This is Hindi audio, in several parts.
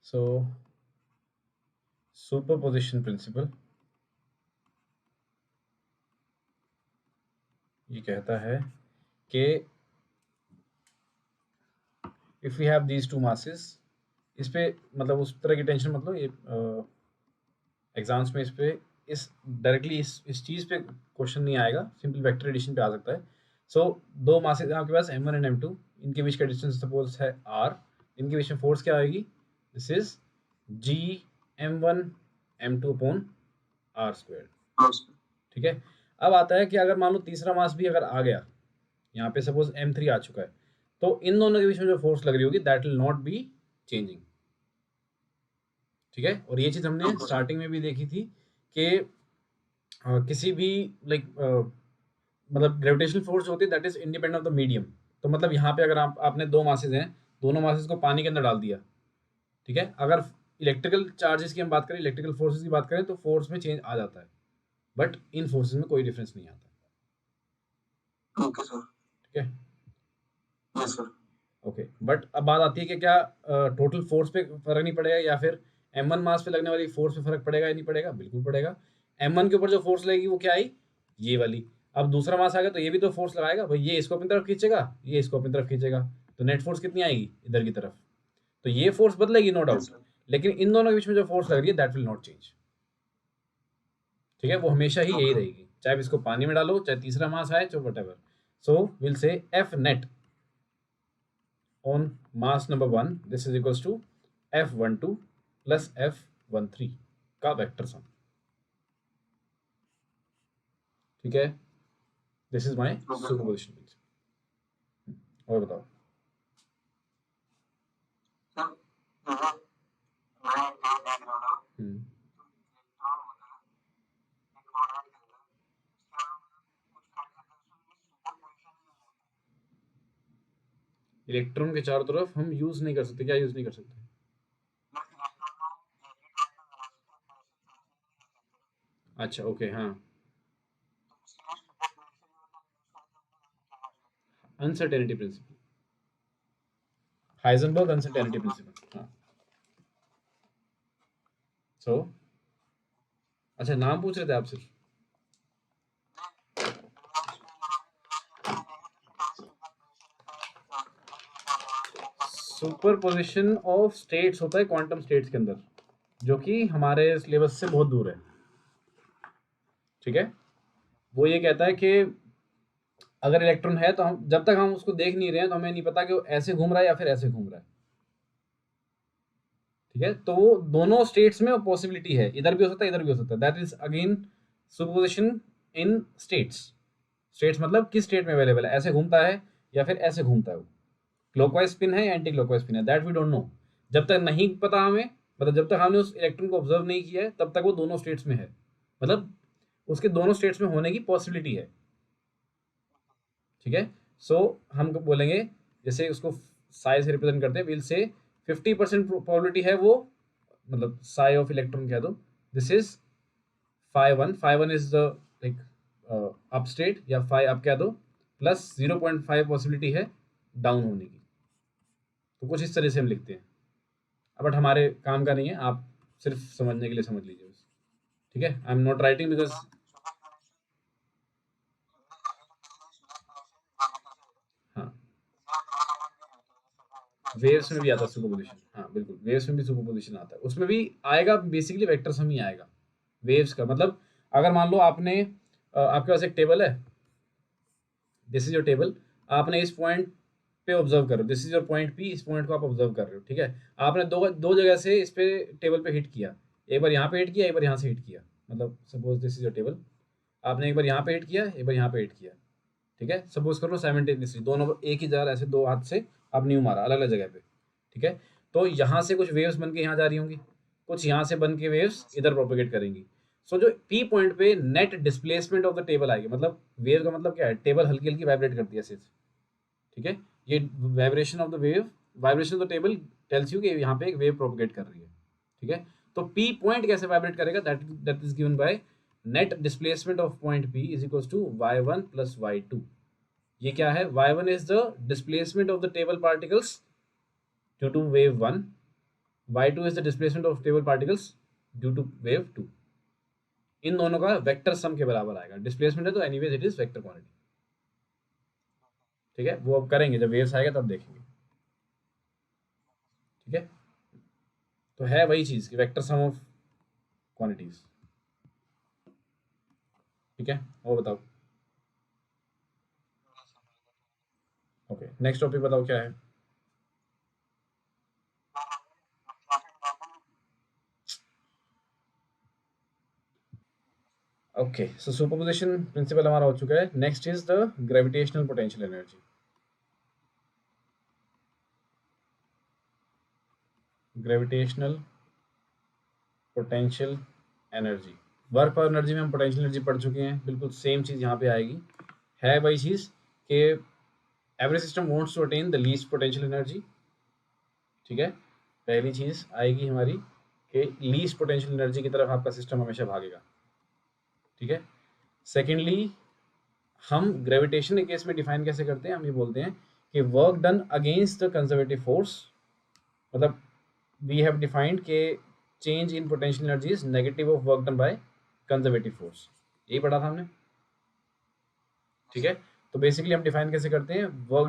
सो सुपरपोजिशन प्रिंसिपल ये कहता है कि if we have these two masses, इस पे मतलब उस तरह की टेंशन मतलब ये एग्जाम्स में इस पे इस डायरेक्टली इस चीज़ पे क्वेश्चन नहीं आएगा, सिंपल वेक्टर एडिशन पे आ सकता है। सो दो मासेस हैं आपके पास m1 एंड m2, इनके बीच का डिस्टेंस सपोज है r, इनके बीच में फोर्स क्या आएगी, this is g m1 m2 upon r square. ठीक है, अब आता है कि अगर मान लो तीसरा मास भी अगर आ गया, यहाँ पे सपोज m3 आ चुका है, तो इन दोनों के बीच में जो फोर्स लग रही होगी that will not be changing. ठीक है, और ये चीज़ हमने स्टार्टिंग में भी देखी थी कि किसी भी लाइक मतलब ग्रेविटेशनल फोर्स होती है that is independent of the medium. तो मतलब यहाँ पे अगर आपने दो मासेस हैं, दोनों मासेस को पानी के अंदर डाल दिया, ठीक है, अगर इलेक्ट्रिकल चार्जेस की हम बात करें, इलेक्ट्रिकल फोर्सेस की बात करें, तो फोर्स में चेंज आ जाता है, बट इन फोर्सेस में कोई डिफरेंस नहीं आता। Okay sir. ठीक है, यस सर। ओके, बट अब बात आती है कि क्या टोटल फोर्स पे फर्क नहीं पड़ेगा, या फिर m1 मास पे लगने वाली फोर्स पे फर्क पड़ेगा या नहीं पड़ेगा? बिल्कुल पड़ेगा। m1 के ऊपर जो फोर्स लगेगी वो क्या आई, ये वाली। अब दूसरा मास आ गया तो ये भी तो फोर्स लगाएगा भाई, ये इसको अपनी तरफ खींचेगा, ये इसको अपनी तरफ खींचेगा, तो नेट फोर्स कितनी आएगी इधर की तरफ, तो ये फोर्स बदलेगी नो डाउट, लेकिन इन दोनों के बीच में जो फोर्स लग रही है दैट विल नॉट चेंज। ठीक है, वो हमेशा ही यही रहेगी, चाहे इसको पानी में डालो, चाहे तीसरा मास आए, चाहे what ever. So will say F net on mass number 1, this is equals to F12 plus F13 का वेक्टर सम। ठीक है, दिस इज माय सुपरपोजिशन। और बताओ। इलेक्ट्रॉन के चारों तरफ हम यूज नहीं कर सकते, क्या यूज नहीं कर सकते? अच्छा ओके, हाँ, uncertainty principle, Heisenberg uncertainty principle. हाँ, सो अच्छा, नाम पूछ रहे थे आप सिर्फ? सुपरपोजिशन ऑफ स्टेट्स होता है क्वांटम स्टेट्स के अंदर, जो कि हमारे सिलेबस से बहुत दूर है। ठीक है, वो ये कहता है कि अगर इलेक्ट्रॉन है तो हम जब तक हम उसको देख नहीं रहे हैं तो हमें नहीं पता कि वो ऐसे घूम रहा है या फिर ऐसे घूम रहा है। ठीक है, तो वो दोनों स्टेट्स में पॉसिबिलिटी है, इधर भी हो सकता है, इधर भी हो सकता है। That is again superposition in states. States मतलब किस स्टेट में अवेलेबल है, ऐसे घूमता है या फिर ऐसे घूमता है, वो क्लॉकवाइज स्पिन है या एंटी क्लॉकवाइज स्पिन है, दैट वी डोंट नो। जब तक नहीं पता हमें, मतलब जब तक हमने उस इलेक्ट्रॉन को ऑब्जर्व नहीं किया है, तब तक वो दोनों स्टेट्स में है, मतलब उसके दोनों स्टेट्स में होने की पॉसिबिलिटी है। ठीक है, सो हम बोलेंगे, जैसे उसको साई से रिप्रेजेंट करते हैं, विल से 50% प्रोबेबिलिटी है वो, मतलब साई ऑफ इलेक्ट्रॉन कह दो, this is phi one is the like up state, या फाई अप कह दो, प्लस 0.5 पॉसिबिलिटी है डाउन होने की। तो कुछ इस तरह से हम लिखते हैं, बट हमारे काम का नहीं है, आप सिर्फ समझने के लिए समझ लीजिए बस। ठीक है, आई एम नॉट राइटिंग बिकॉज हाँ, वेव्स में भी आता है सुपरपोजिशन, हाँ बिल्कुल, वेव्स में भी सुपरपोजिशन आता है, उसमें भी आएगा, बेसिकली वेक्टर सम ही आएगा वेव्स का। मतलब अगर मान लो आपने आपके पास एक टेबल है, दिस इज योर टेबल, आपने इस पॉइंट पे ऑब्जर्व कर रहे हो, this is your point P, इस पॉइंट को आप ऑब्जर्व कर रहे हो। ठीक है, आपने दो दो जगह से इस पे टेबल पे हिट किया, एक बार यहाँ पे हिट किया, एक बार यहाँ से हिट किया, मतलब suppose this is your table, आपने एक बार यहाँ पे हिट किया, एक बार यहाँ पे हिट किया। ठीक है, सपोज करो साइमल्टेनियसली दोनों एक ही जार ऐसे दो हाथ से आप न्यू मारा अलग अलग जगह पे। ठीक है, तो यहाँ से कुछ वेव्स बन के यहाँ जा रही होंगी, कुछ यहाँ से बन के वेव्स इधर प्रोपेगेट करेंगी। सो जो पी पॉइंट पे net displacement of the table आएगी, मतलब वेव का मतलब क्या है, टेबल हल्की हल्की वाइब्रेट करती है ऐसे। ठीक है, ये vibration of the wave, vibration of the table tells you कि यहाँ पे एक वेव प्रोपेगेट कर रही है। ठीक है, तो पी पॉइंट कैसे वाइब्रेट करेगा, that is given by net displacement of point P is equal to y1 plus y2। ये क्या है, y1 is the displacement of the table particles due to wave 1, y2 is the displacement of stable particles due to wave 2। इन दोनों का वेक्टर सम के बराबर आएगा। डिस्प्लेसमेंट है तो anyways it is vector quantity. ठीक है, वो अब करेंगे जब वेव्स आएगा तब देखेंगे। ठीक है, तो है वही चीज कि वेक्टर सम ऑफ क्वांटिटीज। ठीक है, वो बताओ। ओके, नेक्स्ट टॉपिक बताओ क्या है। ओके, सो सुपरपोजिशन प्रिंसिपल हमारा हो चुका है। Next is the gravitational potential energy. Gravitational potential energy, work और एनर्जी में हम पोटेंशियल एनर्जी पढ़ चुके हैं, बिल्कुल सेम चीज़ यहाँ पे आएगी। है वही चीज़ कि every system wants to attain the least potential energy. ठीक है, पहली चीज़ आएगी हमारी कि लीस्ट पोटेंशियल एनर्जी की तरफ आपका सिस्टम हमेशा भागेगा। ठीक है, सेकेंडली हम ग्रेविटेशन के केस में डिफाइन कैसे करते हैं, हम ये बोलते हैं कि work done against the conservative force, मतलब वी हैव डिफाइंड के change in potential energy is negative of work done by conservative force. यही पढ़ा था हमने। ठीक है, तो बेसिकली हम डिफाइन कैसे करते हैं, work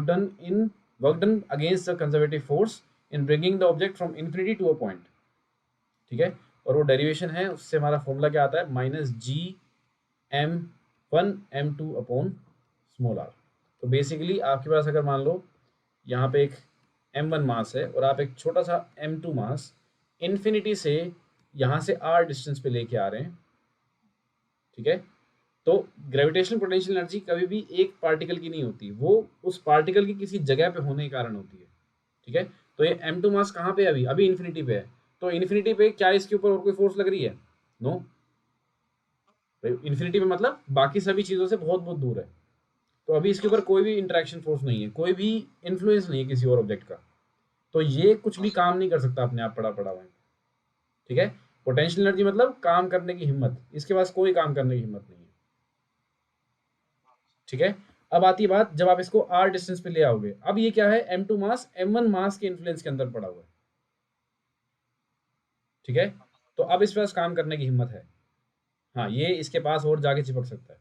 done against the conservative force in bringing the object from infinity to a point. ठीक है, और वो डेरिवेशन है, उससे हमारा फॉर्मूला क्या आता है, -GM1 M2 स्मॉल आर। तो बेसिकली आपके पास अगर मान लो यहाँ पे एक M1 मास है और आप एक छोटा सा M2 मास इन्फिनिटी से यहाँ से R डिस्टेंस पे लेके आ रहे हैं। ठीक है, तो ग्रेविटेशनल पोटेंशियल एनर्जी कभी भी एक पार्टिकल की नहीं होती, वो उस पार्टिकल की किसी जगह पे होने के कारण होती है। ठीक है, तो ये M2 मास कहाँ पे है, अभी अभी इन्फिनिटी पे है। तो इन्फिनिटी पे क्या इसके ऊपर और कोई फोर्स लग रही है? नो। इन्फिनिटी पे मतलब बाकी सभी चीज़ों से बहुत बहुत दूर है, तो अभी इसके ऊपर कोई भी इंटरेक्शन फोर्स नहीं है, कोई भी इन्फ्लुएंस नहीं है किसी और ऑब्जेक्ट का, तो ये कुछ भी काम नहीं कर सकता अपने आप पड़ा पड़ा हुआ। ठीक है, पोटेंशियल एनर्जी मतलब काम करने की हिम्मत, इसके पास कोई काम करने की हिम्मत नहीं है। ठीक है, अब आती है बात, जब आप इसको आर डिस्टेंस पे ले आओगे, अब ये क्या है, M2 मास M1 मास के इन्फ्लुएंस के अंदर पड़ा हुआ है। ठीक है, तो अब इस पास काम करने की हिम्मत है। हाँ, ये इसके पास और जाके चिपक सकता है।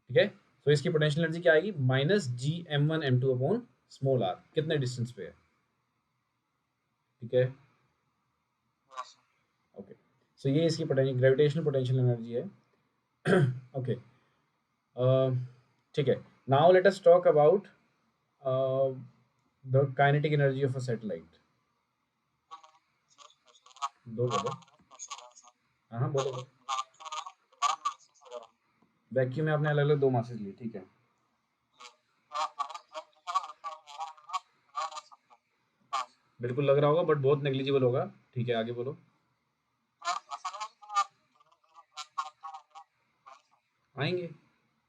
ठीक है, तो इसकी पोटेंशियल एनर्जी क्या आएगी, -GM1 M2 कितने डिस्टेंस पे है। ठीक है, ओके, सो ये इसकी पोटेंशियल ग्रेविटेशनल पोटेंशियल एनर्जी है। ओके, ठीक है, now let us talk about the kinetic energy of a satellite. दो बोलो। हाँ हाँ, बोलो। वैक्यूम में आपने अलग अलग दो मासेस लिए, ठीक है। बिल्कुल लग रहा होगा बट बहुत नेग्लिजिबल होगा। ठीक है, आगे बोलो। आएंगे,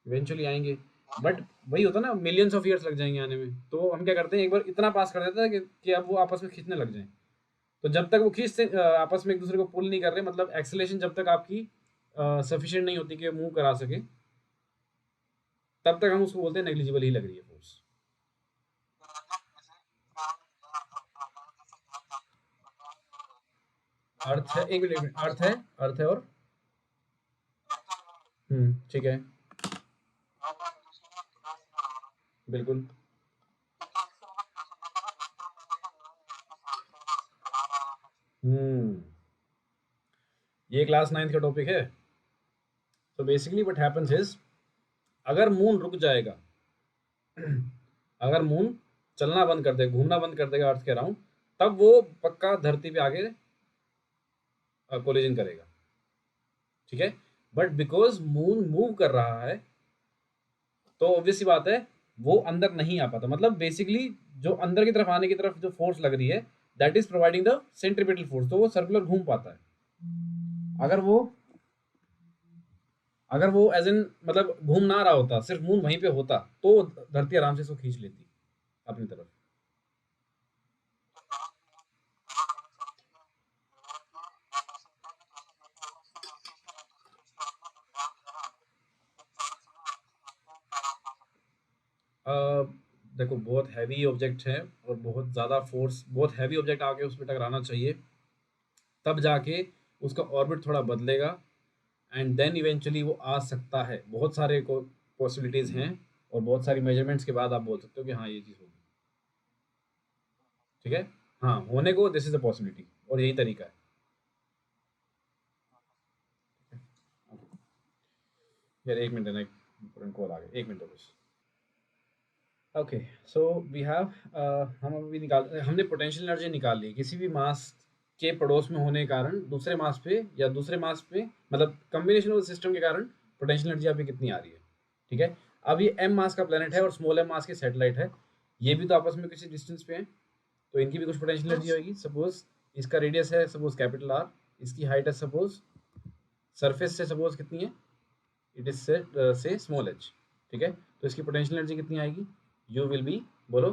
इवेंचुअली आएंगे, बट वही होता ना, मिलियंस ऑफ ईयर्स लग जाएंगे आने में। तो हम क्या करते हैं, एक बार इतना पास कर देते हैं कि अब वो आपस में खींचने लग जाएं। तो जब तक वो खींचते आपस में एक दूसरे को पुल नहीं कर रहे, मतलब एक्सेलेरेशन जब तक आपकी सफिशिएंट नहीं होती कि मूव करा सके, तब तक हम उसको बोलते हैं नेग्लिजिबल ही लग रही है फोर्स। अर्थ है, एक मिनट, अर्थ है, अर्थ है और ठीक है, बिल्कुल। हम्म, ये क्लास 9th का टॉपिक है। तो बेसिकली व्हाट हैपेंस इज, अगर मून रुक जाएगा, अगर मून चलना बंद कर दे, घूमना बंद कर देगा अर्थ के अराउंड, तब वो पक्का धरती पे आगे कोलिजन करेगा। ठीक है, बट बिकॉज मून मूव कर रहा है, तो ऑब्वियस सी बात है वो अंदर नहीं आ पाता। मतलब बेसिकली जो अंदर की तरफ आने की तरफ जो फोर्स लग रही है, that is providing the centripetal force, तो वो सर्कुलर घूम पाता है। अगर वो अगर वो एज इन मतलब घूम ना रहा होता, सिर्फ मून वहीं पे होता, तो धरती आराम से इसको खींच लेती अपनी तरफ। देखो बहुत हैवी ऑब्जेक्ट है और बहुत ज़्यादा फोर्स, बहुत हैवी ऑब्जेक्ट आके उस पर टकराना चाहिए, तब जाके उसका ऑर्बिट थोड़ा बदलेगा एंड देन इवेंचुअली वो आ सकता है। बहुत सारे को पॉसिबिलिटीज़ हैं और बहुत सारी मेजरमेंट्स के बाद आप बोल सकते हो कि हाँ ये चीज़ होगी। ठीक है, हाँ होने को दिस इज अ पॉसिबिलिटी और यही तरीका है। यार एक मिनट देना, एक इंपॉर्टेंट कॉल आ गया, एक मिनट बस। ओके, सो वी हैव, हम अभी निकाल, हमने पोटेंशियल एनर्जी निकाल ली किसी भी मास के पड़ोस में होने के कारण दूसरे मास पे, या दूसरे मास पे मतलब कम्बिनेशन ऑफ सिस्टम के कारण पोटेंशियल एनर्जी अभी कितनी आ रही है। ठीक है, अब ये एम मास का प्लेनेट है और स्मॉल एम मास के सैटेलाइट है, ये भी तो आपस में किसी डिस्टेंस पे है, तो इनकी भी कुछ पोटेंशियल एनर्जी होगी। सपोज इसका रेडियस है सपोज कैपिटल आर, इसकी हाइट है सपोज सरफेस से सपोज कितनी है, it is say small H. ठीक है, तो इसकी पोटेंशियल एनर्जी कितनी आएगी, यू विल बी, बोलो।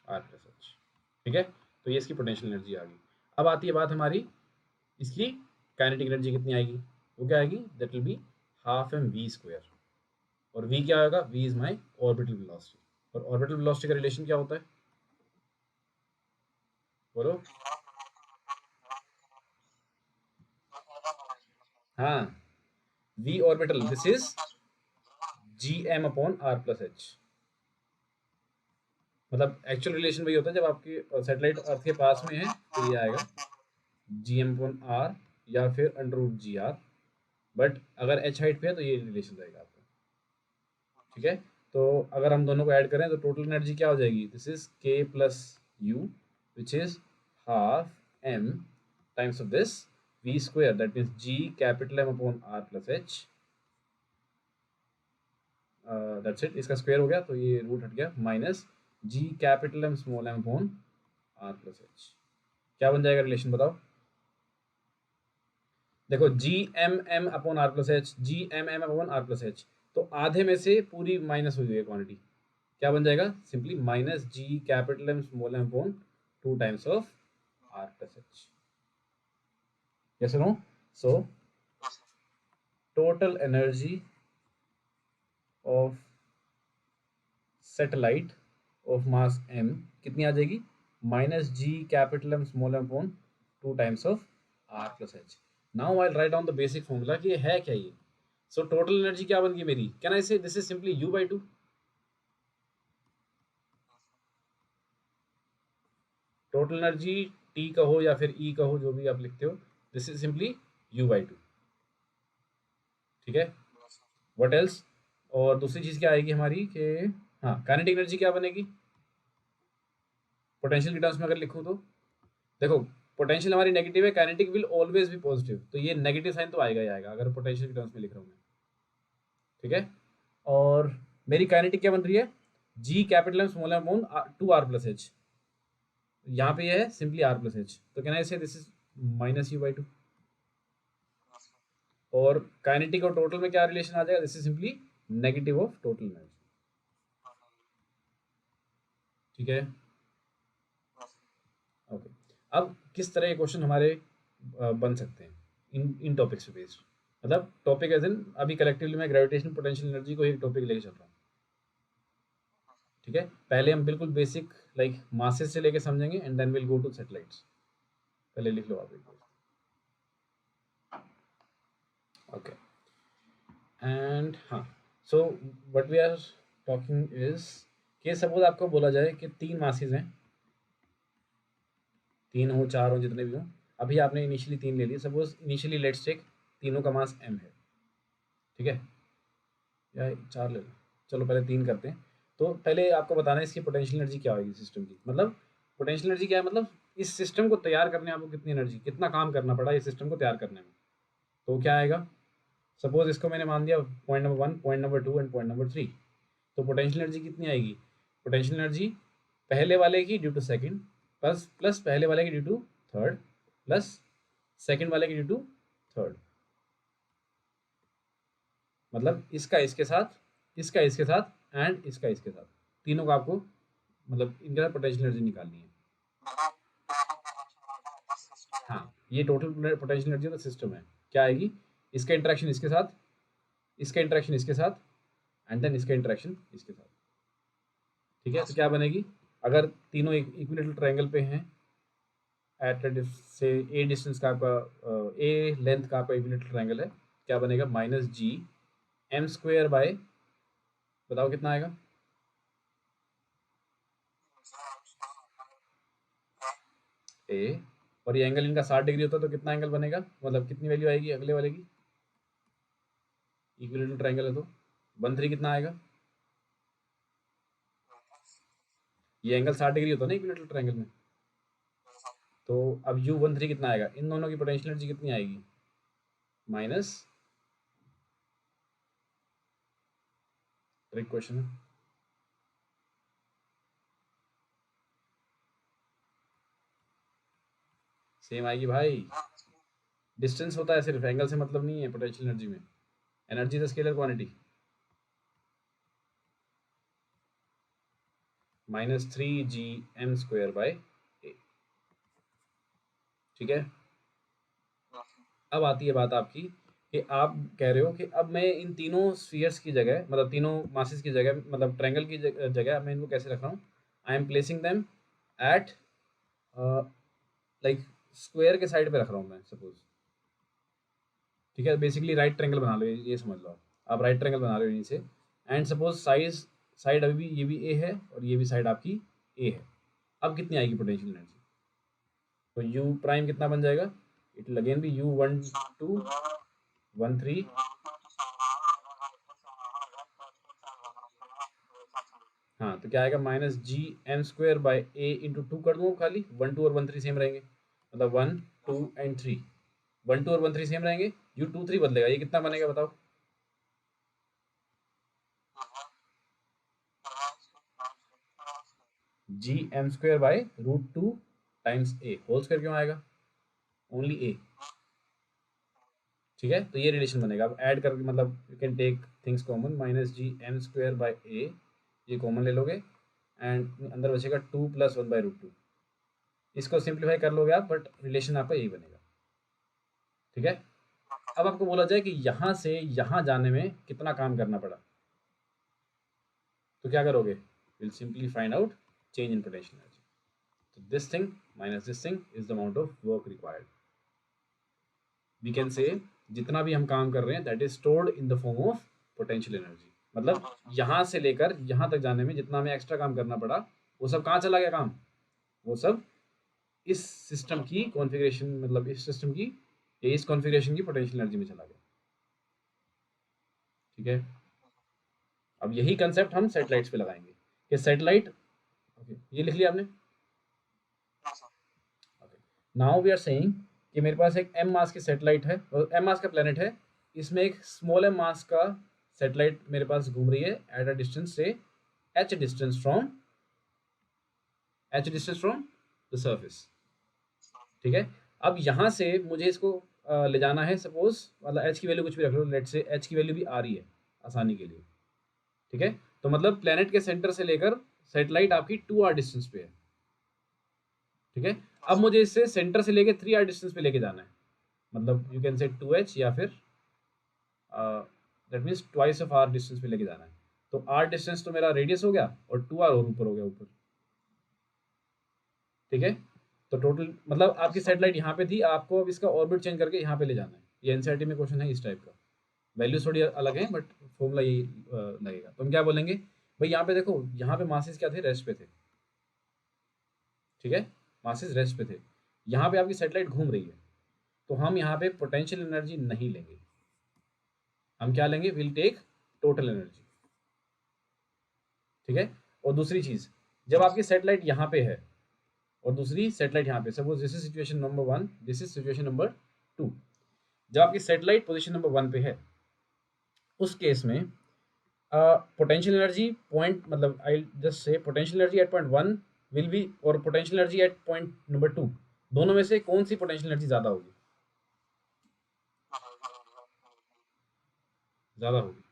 R plus H. ठीक है, तो ये इसकी पोटेंशियल एनर्जी आ गई। अब आती है बात हमारी इसकी काइनेटिक एनर्जी कितनी आएगी, वो क्या आएगी, that will be half M V square. और वी क्या होगा, V is my orbital velocity. और ऑर्बिटल वेलोसिटी का रिलेशन क्या होता है, बोलो। हाँ, V orbital this is G M upon R plus H. मतलब एक्चुअल रिलेशन वही होता है जब आपकी सैटेलाइट अर्थ के पास में है तो ये आएगा जी एम अपॉन आर या फिर under root G R, but अगर एच हाइट पे है तो ये रिलेशन रहेगा आपका। ठीक है, तो अगर हम दोनों को ऐड करें तो टोटल एनर्जी क्या हो जाएगी, this is K plus U which is half M times of this V square, that means G capital M upon R plus H, that's it. इसका स्क्वायर हो गया तो ये रूट हट गया, minus G capital M small M upon R plus H. क्या बन जाएगा रिलेशन बताओ। देखो G M M upon R plus H, G M M upon R plus H, तो आधे में से पूरी माइनस हुई है क्वांटिटी, क्या बन जाएगा, simply minus G capital M small M upon 2 times of R plus H. Yes no, so total energy of satellite of mass m कितनी आ जाएगी, minus G capital M small M upon 2 times of R plus H. Now I write down the basic formula कि ये है क्या ये। सो टोटल एनर्जी क्या बन गई मेरी, कैन आई से this is simply you by two. Total energy T कहो या फिर ई कहो, जो भी आप लिखते हो, this is simply you by two. ठीक है, व्हाट एल्स। और दूसरी चीज़ क्या आएगी हमारी कि, हाँ काइनेटिक एनर्जी क्या बनेगी पोटेंशियल के टर्म्स में अगर लिखूँ तो, देखो पोटेंशियल हमारी नेगेटिव है, kinetic will always be positive, तो ये नेगेटिव साइन तो आएगा ही आएगा अगर पोटेंशियल के टर्म्स में लिख रहा हूँ मैं। ठीक है, और मेरी काइनेटिक क्या बन रही है, G capital M small M on 2 r plus H, यहाँ पे ये है सिंपली आर प्लस एच, तो कहना है this is minus you by two. और काइनेटिक और टोटल में क्या रिलेशन आ जाएगा, this is simply negative of total energy. ठीक है, ओके। अब किस तरह के क्वेश्चन हमारे बन सकते हैं इन टॉपिक्स पे बेस्ड, मतलब टॉपिक एज इन अभी कलेक्टिवली मैं ग्रेविटेशनल पोटेंशियल एनर्जी को एक टॉपिक लेके चल रहा हूँ। ठीक है, पहले हम बिल्कुल बेसिक लाइक मासेस से लेके समझेंगे and then will go to satellites. पहले लिख लो आप एक बार, ओके। एंड हाँ, so what we are talking is कि सपोज आपको बोला जाए कि 3 मासेस हैं, 3 हो 4 हो जितने भी हों, अभी आपने इनिशियली 3 ले लिए, सपोज इनिशियली लेट्स टेक तीनों का मास m है। ठीक है, या 4 ले लो, चलो पहले 3 करते हैं। तो पहले आपको बताना है इसकी पोटेंशियल एनर्जी क्या होगी सिस्टम की, मतलब पोटेंशियल एनर्जी क्या है, मतलब इस सिस्टम को तैयार करने आपको कितनी एनर्जी, कितना काम करना पड़ा इस सिस्टम को तैयार करने में। तो क्या आएगा, सपोज इसको मैंने मान दिया point number 1, point number 2 and point number 3, तो पोटेंशियल एनर्जी कितनी आएगी, पोटेंशियल एनर्जी पहले वाले की due to second plus plus पहले वाले की due to third plus second वाले की ड्यू टू थर्ड, मतलब इसका इसके साथ, इसका इसके साथ एंड इसका इसके साथ, तीनों का आपको मतलब इनके साथ पोटेंशियल एनर्जी निकालनी है। हाँ, ये टोटल पोटेंशियल एनर्जी का सिस्टम है, क्या आएगी, इसका इंटरेक्शन इसके साथ इसका इंटरेक्शन इसके साथ एंड देन इसका इंटरेक्शन इसके साथ। ठीक है, तो क्या बनेगी, अगर तीनों इक्विलेटरल ट्रायंगल पे हैं एट से ए डिस्टेंस का आपका ए लेंथ का आपका इक्विलेटरल ट्रायंगल है, क्या बनेगा, minus G M square by, बताओ कितना आएगा, ए, और ये एंगल इनका 60 डिग्री होता है तो कितना एंगल बनेगा, मतलब कितनी वैल्यू आएगी अगले वाले की, इक्विलेटरल ट्रायंगल है तो 1 3 कितना आएगा, ये एंगल 60 डिग्री होता है ना इक्विलेटरल ट्रायंगल में, तो अब U13 कितना आएगा, इन दोनों की पोटेंशियल एनर्जी कितनी आएगी, माइनस, ट्रिक क्वेश्चन है, सेम आएगी भाई, डिस्टेंस होता है सिर्फ, एंगल से मतलब नहीं है पोटेंशियल एनर्जी में, energy is scalar quantity, -3 g m² by A. ठीक है, अब आती है बात आपकी कि आप कह रहे हो कि अब मैं इन तीनों स्फीयर्स की जगह, मतलब तीनों मासेस की जगह, मतलब ट्रायंगल की जगह मैं इनको कैसे रख रहा हूँ, I am placing them at like square के साइड पे रख रहा हूँ मैं सपोज। ठीक है, बेसिकली राइट ट्रायंगल बना लो, ये समझ लो आप राइट ट्रायंगल बना रहे हो यहीं से, एंड सपोज साइड अभी भी ये भी ए है और ये भी साइड आपकी ए है। अब कितनी आएगी पोटेंशियल एनर्जी, तो यू प्राइम कितना बन जाएगा, it will again B U12 13। हाँ, तो क्या आएगा, -gm² बाय a × 2 कर दूँ खाली, 1 2 और 1 3 सेम रहेंगे, मतलब 1 2 एंड 3, 1 2 और 1 3 सेम रहेंगे, U23 बदलेगा, ये कितना बनेगा बताओ, gm² by √2 times a, whole square क्यों आएगा, ओनली a। ठीक है, तो ये रिलेशन बनेगा, अब ऐड करके मतलब you can take things common, -gm² by a, ये कॉमन ले लोगे एंड अंदर बचेगा 2 + 1/√2, इसको सिंप्लीफाई कर लोगे आप, बट रिलेशन आपका यही बनेगा। ठीक है, अब आपको बोला जाए कि यहाँ से यहाँ जाने में कितना काम करना पड़ा, तो क्या करोगे, will simply find out change in potential energy, तो this thing minus this thing is the amount of work required, we can say जितना भी हम काम कर रहे हैं that is stored in the form of potential energy, मतलब यहाँ से लेकर यहाँ तक जाने में जितना हमें एक्स्ट्रा काम करना पड़ा, वो सब कहाँ चला गया काम, वो सब इस सिस्टम की कॉन्फ़िगरेशन, मतलब इस सिस्टम की, इस कॉन्फ़िगरेशन की पोटेंशियल एनर्जी में चला गया। ठीक है, अब यही कंसेप्ट हम सैटेलाइट्स पे लगाएंगे कि सैटेलाइट, ओके ये लिख लिया आपने, okay, now we are saying कि मेरे पास एक m मास की सैटेलाइट है और m मास का प्लेनेट है, इसमें एक स्मॉल m मास का सैटेलाइट मेरे पास घूम रही है एट अ डिस्टेंस से h distance from the surface. ठीक है, अब यहाँ से मुझे इसको ले जाना है, सपोज मतलब h की वैल्यू कुछ भी रख लो, लेट से h की वैल्यू भी आ रही है आसानी के लिए। ठीक है, तो मतलब प्लेनेट के सेंटर से लेकर सैटेलाइट आपकी 2r डिस्टेंस पे है। ठीक है, अब मुझे इससे सेंटर से लेकर 3r डिस्टेंस पे लेके जाना है, मतलब यू कैन से 2h या फिर that means twice of R distance पे लेके जाना है, तो आर डिस्टेंस तो मेरा रेडियस हो गया और 2r और ऊपर हो गया ऊपर। ठीक है, तो टोटल मतलब आपकी सैटेलाइट यहाँ पे थी, आपको अब इसका ऑर्बिट चेंज करके यहाँ पे ले जाना है, ये एनसीईआरटी में क्वेश्चन है इस टाइप का, वैल्यूज थोड़ी अलग है बट फॉर्मूला यही लगेगा। तो हम क्या बोलेंगे भाई, यहाँ पे देखो, यहाँ पे मासेस क्या थे, रेस्ट पे थे। ठीक है, मासेस रेस्ट पे थे, यहाँ पे आपकी सैटेलाइट घूम रही है, तो हम यहाँ पे पोटेंशियल एनर्जी नहीं लेंगे, हम क्या लेंगे, विल टेक टोटल एनर्जी। ठीक है, और दूसरी चीज, जब आपकी सैटेलाइट यहाँ पे है और दूसरी सैटेलाइट यहाँ पे, suppose this is situation number 1, this is situation number 2, जब आपकी सैटेलाइट पोजीशन नंबर 1 पे है, उस केस में पोटेंशियल एनर्जी पॉइंट, मतलब I just say potential energy at point 1 will be, और potential energy at point number 2, दोनों में से कौन सी पोटेंशियल एनर्जी ज़्यादा होगी, ज़्यादा होगी,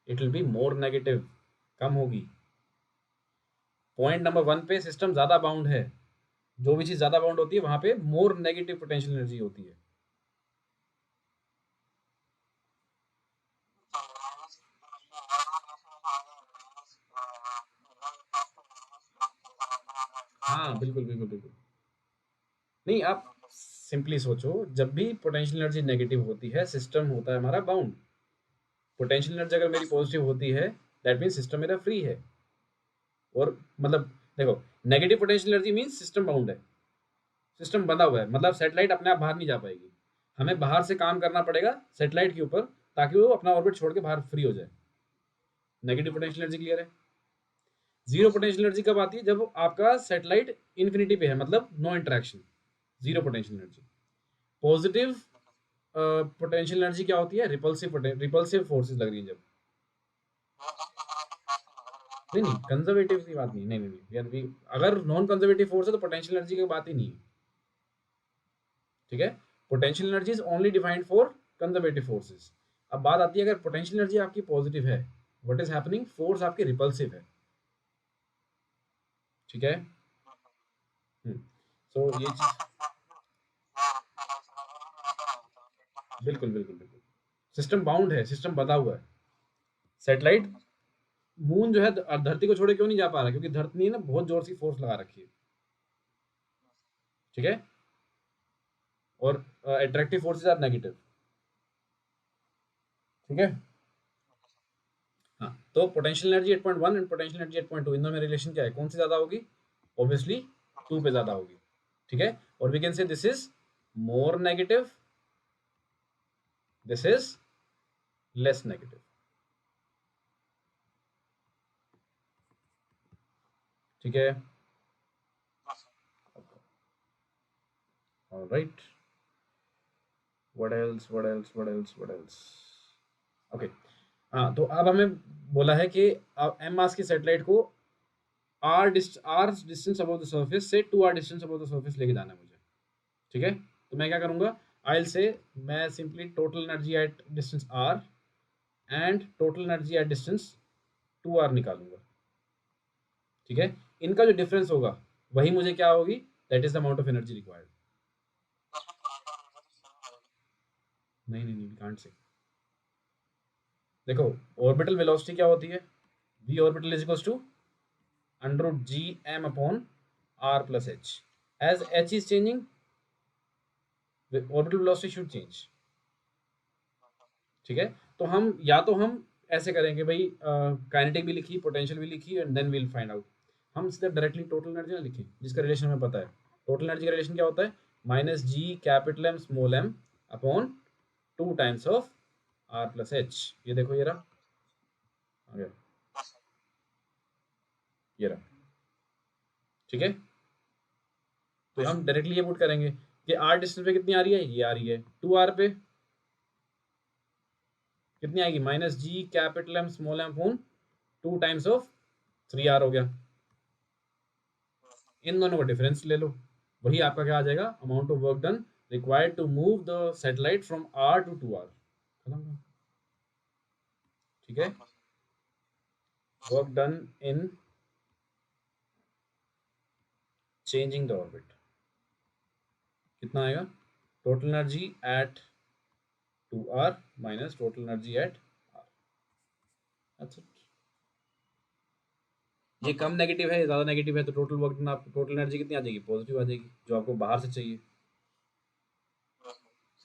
it will be more negative, कम होगी। पॉइंट नंबर 1 पे सिस्टम ज़्यादा बाउंड है, जो भी चीज़ ज़्यादा बाउंड होती है वहाँ पे मोर नेगेटिव पोटेंशियल एनर्जी होती है। हाँ, बिल्कुल, बिल्कुल, बिल्कुल। नहीं, आप सिंपली सोचो, जब भी पोटेंशियल एनर्जी नेगेटिव होती है, सिस्टम होता है हमारा बाउंड। पोटेंशियल एनर्जी अगर मेरी पॉजिटिव होती है, दैट मीन्स सिस्टम मेरा फ्री है। और मतलब देखो, negative potential energy means system bound है, सिस्टम बंधा हुआ है, मतलब सैटेलाइट अपने आप बाहर नहीं जा पाएगी। हमें बाहर से काम करना पड़ेगा सैटेलाइट के ऊपर, ताकि वो अपना ऑर्बिट छोड़ के बाहर फ्री हो जाए। नेगेटिव पोटेंशियल एनर्जी क्लियर है। जीरो पोटेंशियल एनर्जी कब आती है? जब आपका सैटेलाइट इन्फिनिटी पे है, मतलब no interaction, zero potential energy. Positive potential energy क्या होती है? रिपल्सिव फोर्सेस लग रही है जब। नहीं नहीं, कंजर्वेटिव की बात नहीं, नहीं नहीं नहीं यार, अगर नॉन कंजर्वेटिव फोर्स है तो पोटेंशियल एनर्जी की बात ही नहीं है। ठीक है, potential energy is only defined for conservative forces. अब बात आती है, अगर पोटेंशियल एनर्जी आपकी पॉजिटिव है, व्हाट इज हैपनिंग? फोर्स आपकी रिपल्सिव है। ठीक है। सो ये चीज बिल्कुल बिल्कुल बिल्कुल, सिस्टम बाउंड है, सिस्टम बंधा हुआ है। सैटेलाइट, मून जो है धरती को छोड़े क्यों नहीं जा पा रहा? क्योंकि धरती ने ना बहुत जोर से फोर्स लगा रखी है। ठीक है, और अट्रैक्टिव फोर्सेस आर नेगेटिव। ठीक है। हाँ, तो potential energy 8.1 and potential energy 8.2, इन दोनों में रिलेशन क्या है? कौन सी ज़्यादा होगी? ऑब्वियसली 2 पे ज़्यादा होगी। ठीक है, और we can say this is more negative, this is less negative. ठीक है, alright, what else, what else, what else, what else. Okay, हाँ, तो अब हमें बोला है कि अब एम मास की सैटेलाइट को R distance above the surface से 2 R distance above the surface लेके जाना है मुझे। ठीक है, तो मैं क्या करूंगा? आई विल से, मैं simply total energy at distance R and total energy at distance 2 R निकालूंगा। ठीक है, इनका जो डिफरेंस होगा वही मुझे क्या होगी? That is the amount of energy required. नहीं नहीं नहीं, कांट से। देखो, ऑर्बिटल वेलोसिटी क्या होती है? V orbital is equals to under root G M upon R plus H. As H is changing, orbital velocity should change. ठीक है, तो हम ऐसे करेंगे भाई, काइनेटिक भी लिखी, पोटेंशियल भी लिखी, and then will find out. हम सीधा डायरेक्टली टोटल एनर्जी ना लिखें, जिसका रिलेशन हमें पता है। टोटल एनर्जी का रिलेशन क्या होता है? Minus G capital M small M upon 2 times of R plus H. ये देखो, ये रहा, आ गया, ये रहा। ठीक है, तो हम डायरेक्टली ये पुट करेंगे कि आर डिस्टेंस पे कितनी आ रही है? ये आ रही है 2 आर पे। कितनी आएगी? Minus G capital M small M upon 2 times of 3 R हो गया। इन दोनों का डिफरेंस ले लो, वही आपका क्या आ जाएगा? Amount of work done required to move the satellite from R to 2 R. खत्म। ठीक है, work done in changing the orbit कितना आएगा? Total energy at 2 R minus total energy at R. That's it. ये कम नेगेटिव है, ज़्यादा नेगेटिव है, तो टोटल वर्क डन, आपको टोटल एनर्जी कितनी आ जाएगी? पॉजिटिव आ जाएगी, जो आपको बाहर से चाहिए।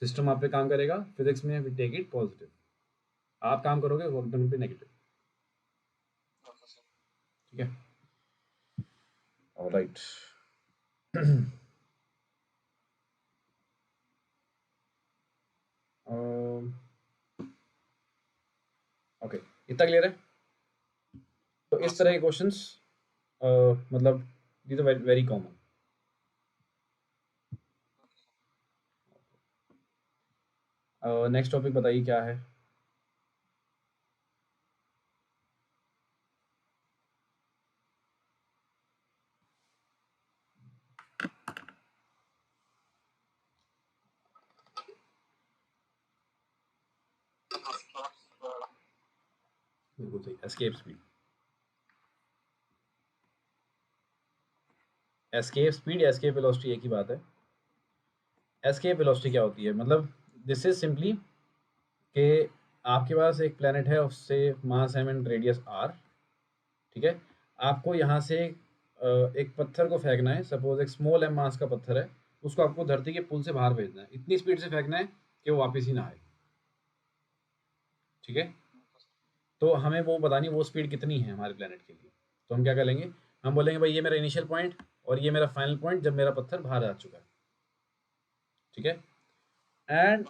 सिस्टम आप पे काम करेगा, फिजिक्स में वी टेक इट पॉजिटिव। आप काम करोगे, वर्क डन पे नेगेटिव। ठीक है, ऑलराइट। ओके, इतना क्लियर है। तो इस तरह के क्वेश्चंस, मतलब these are very very common. Next topic बताइए क्या है? बिल्कुल सही, escape speed. Escape speed, escape velocity एक ही बात है। एस्केप वेलोसिटी क्या होती है? मतलब दिस इज सिंपली कि आपके पास एक प्लेनेट है, उससे मास एम एंड रेडियस आर। ठीक है, आपको यहाँ से एक पत्थर को फेंकना है, सपोज एक स्मॉल एम मास का पत्थर है, उसको आपको धरती के पुल से बाहर भेजना है, इतनी स्पीड से फेंकना है कि वो वापस ही ना आए। ठीक है, तो हमें वो बतानी वो स्पीड कितनी है हमारे प्लेनेट के लिए। तो हम क्या करेंगे, हम बोलेंगे भाई ये मेरा इनिशियल पॉइंट और ये मेरा फाइनल पॉइंट जब मेरा पत्थर बाहर आ चुका है। ठीक है, एंड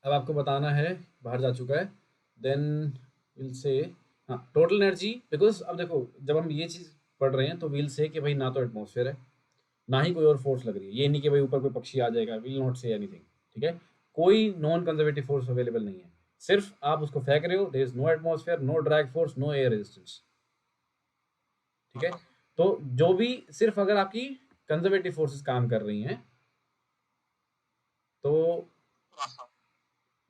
अब आपको बताना है बाहर जा चुका है, देन विल से हाँ टोटल एनर्जी, बिकॉज अब देखो जब हम ये चीज़ पढ़ रहे हैं तो विल से कि भाई ना तो एटमॉस्फेयर है ना ही कोई और फोर्स लग रही है, ये नहीं कि भाई ऊपर कोई पक्षी आ जाएगा, विल नॉट से एनीथिंग। ठीक है, कोई नॉन कंजर्वेटिव फोर्स अवेलेबल नहीं है, सिर्फ आप उसको फेंक रहे हो, there is no atmosphere, no drag force, no air resistance. ठीक है, तो जो भी सिर्फ अगर आपकी कंजर्वेटिव फोर्सेस काम कर रही हैं तो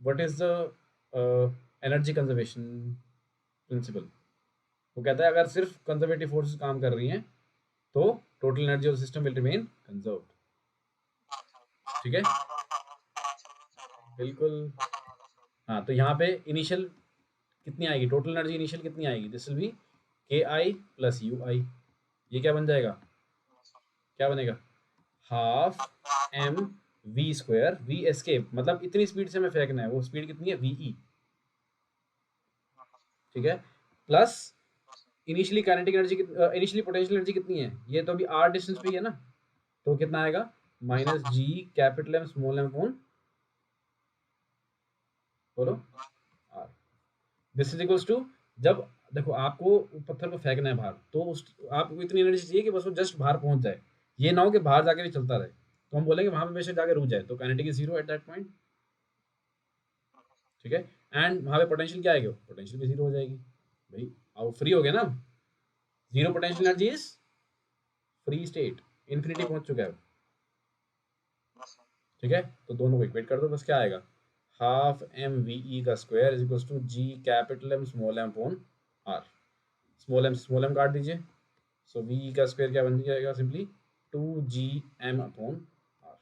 what is the energy conservation principle, वो कहता है अगर सिर्फ कंजर्वेटिव फोर्सेस काम कर रही हैं तो total energy of system will remain conserved. ठीक है, बिल्कुल। हाँ, तो यहाँ पे इनिशियल कितनी आएगी, टोटल एनर्जी इनिशियल कितनी आएगी, दिस विल बी के आई प्लस यू आई। ये क्या बन जाएगा, क्या बनेगा, half M V square, V escape मतलब इतनी स्पीड से हमें फेंकना है, वो स्पीड कितनी है वी ई। ठीक है, plus initially kinetic energy, initially potential energy कितनी है, ये तो अभी आर डिस्टेंस पे ही है ना, तो कितना आएगा minus G capital M small M upon, बोलो, R. This is equals to, जब देखो आपको पत्थर को फेंकना है बाहर तो उस आपको इतनी एनर्जी चाहिए कि बस वो जस्ट बाहर पहुंच जाए, ये ना हो कि बाहर जाके भी चलता रहे, तो हम बोलेंगे वहां पे बेशक जाके रुक जाए, तो kinetic is zero at that point. ठीक है, एंड वहां पे पोटेंशियल क्या आएगा, पोटेंशियल भी जीरो हो जाएगी, भाई आओ फ्री हो गया ना, zero potential energy is free state, infinity पहुंच चुका है। ठीक है, तो दोनों को इक्वेट कर दो, बस क्या आएगा, हाफ एम वी ई का square is equal to G capital M small M upon R, small M काट दीजिए, सो वी ई का स्क्वायर क्या बन जाएगा, simply two G M upon R,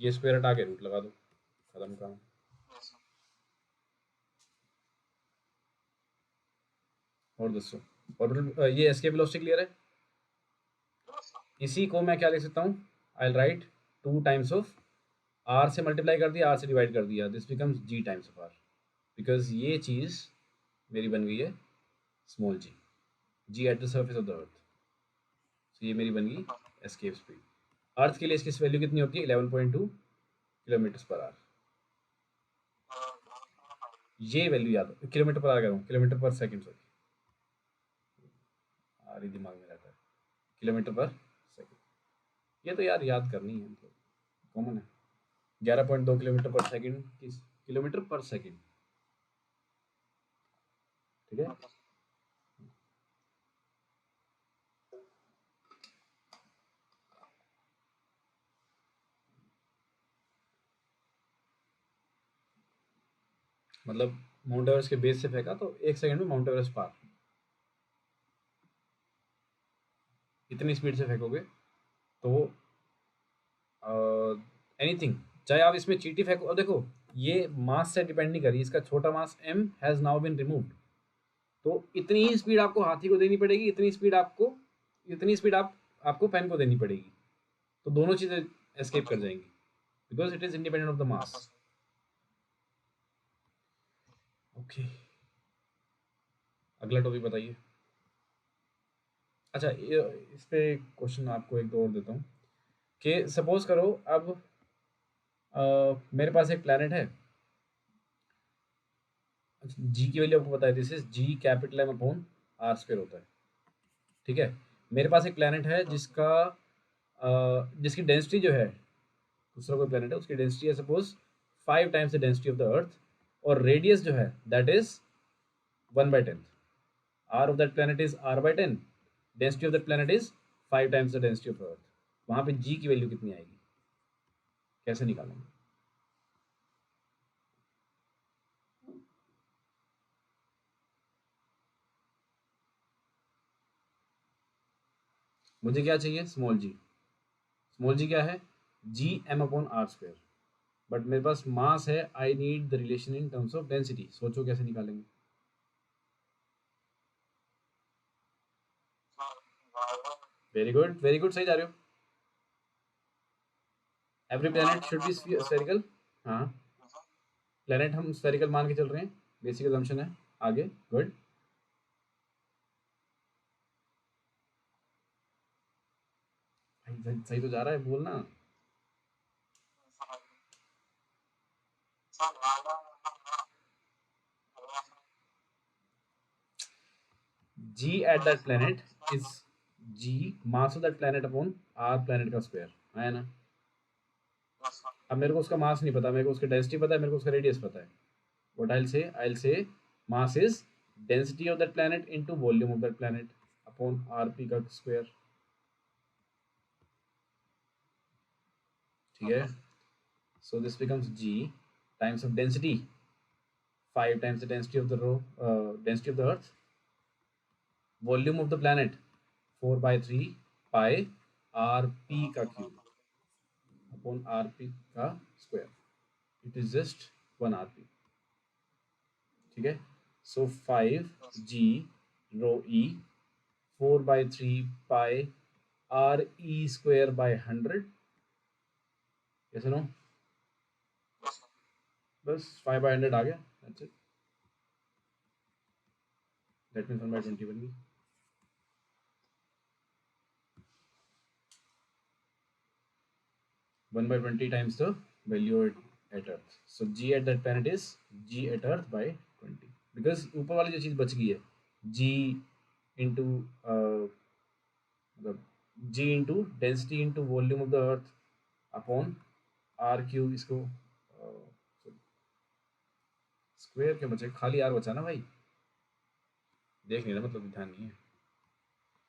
ये स्क्वायर हटा के रूट लगा दो, खत्म काम। और दोस्तों, और ये एस्केप वेलोसिटी क्लियर है, इसी को मैं क्या लिख सकता हूँ, I write two times of R से मल्टीप्लाई कर दिया, आर से डिवाइड कर दिया, this becomes G times of R, because ये चीज़ मेरी बन गई है small G, G at the surface of the earth, तो ये मेरी बन गई एस्केप स्पीड। अर्थ के लिए इसकी वैल्यू कितनी होती है, 11.2 किलोमीटर पर आवर, ये वैल्यू याद हो, किलोमीटर पर आवर कह रहा हूँ, किलोमीटर पर सेकंड, सॉरी आ रही दिमाग में रहता है, किलोमीटर पर सेकंड, ये तो यार याद करनी है, मतलब कॉमन है, 11.2 किलोमीटर पर सेकंड, किलोमीटर पर सेकंड। ठीक है, मतलब माउंट एवरेस्ट के बेस से फेंका तो 1 सेकंड में माउंट एवरेस्ट पार, इतनी स्पीड से फेंकोगे तो एनीथिंग, चाहे आप इसमें चींटी फेंको, अब देखो ये मास से डिपेंड नहीं करी, इसका छोटा mass m has now been removed, तो इतनी ही स्पीड आपको हाथी को देनी पड़ेगी, इतनी स्पीड आपको पेन को देनी पड़ेगी, तो दोनों चीज़ें एस्केप कर जाएंगी because it is independent of the mass. Okay, अगला टॉपिक बताइए। अच्छा, इस पे क्वेश्चन आपको एक दो और देता हूँ कि सपोज करो अब मेरे पास एक प्लानट है, जी की वैल्यू आपको बताई, this is G capital M upon R square होता है। ठीक है, मेरे पास एक प्लानट है जिसकी डेंसिटी जो है, दूसरा कोई प्लानट है उसकी डेंसिटी है suppose 5 times the density of the earth, और रेडियस जो है that is 1/10, R of that planet is r/10, density of that planet is 5 times the density of earth, वहाँ पे जी की वैल्यू कितनी आएगी, कैसे निकालेंगे। मुझे क्या चाहिए, स्मॉल जी क्या है, G M upon R square, but मेरे पास मास है, I need the relation in terms of density, सोचो कैसे निकालेंगे। वेरी गुड, वेरी गुड, सही जा रहे हो। Every planet should be spherical. हाँ, प्लेनेट हम स्फेरिकल मान के चल रहे हैं, बेसिक असम्पशन है। आगे, गुड। सही तो जा रहा है, बोलना। g at that planet is g mass of that planet upon r planet का स्क्वायर, है ना। अब मेरे को उसका मास नहीं पता, मेरे को उसकी डेंसिटी पता है, मेरे को उसका रेडियस पता है। What I'll say mass is density of that planet into volume of that planet upon rp का स्क्वायर। ठीक है, so this becomes g times of density 5 times the density of the density of the earth, volume of the planet 4 by 3 pi rp का क्यूब अपॉन rp का square, it is just 1 rp। ठीक है, सो 5g rho e 4 by 3 pi re square by 100। Yes no, बस 5 by 100 आ गया, that's it. That means 1 by 20 बन गई। One by 20 times the value at earth, so G at that planet is G at earth by 20, because ऊपर वाली जो चीज़ बच गई है जी इंटू मतलब G into density into volume of the earth upon R cube, इसको स्क्वायर क्यों बचे, खाली आर बचा ना भाई, देख नहीं रहा, मतलब ध्यान नहीं है।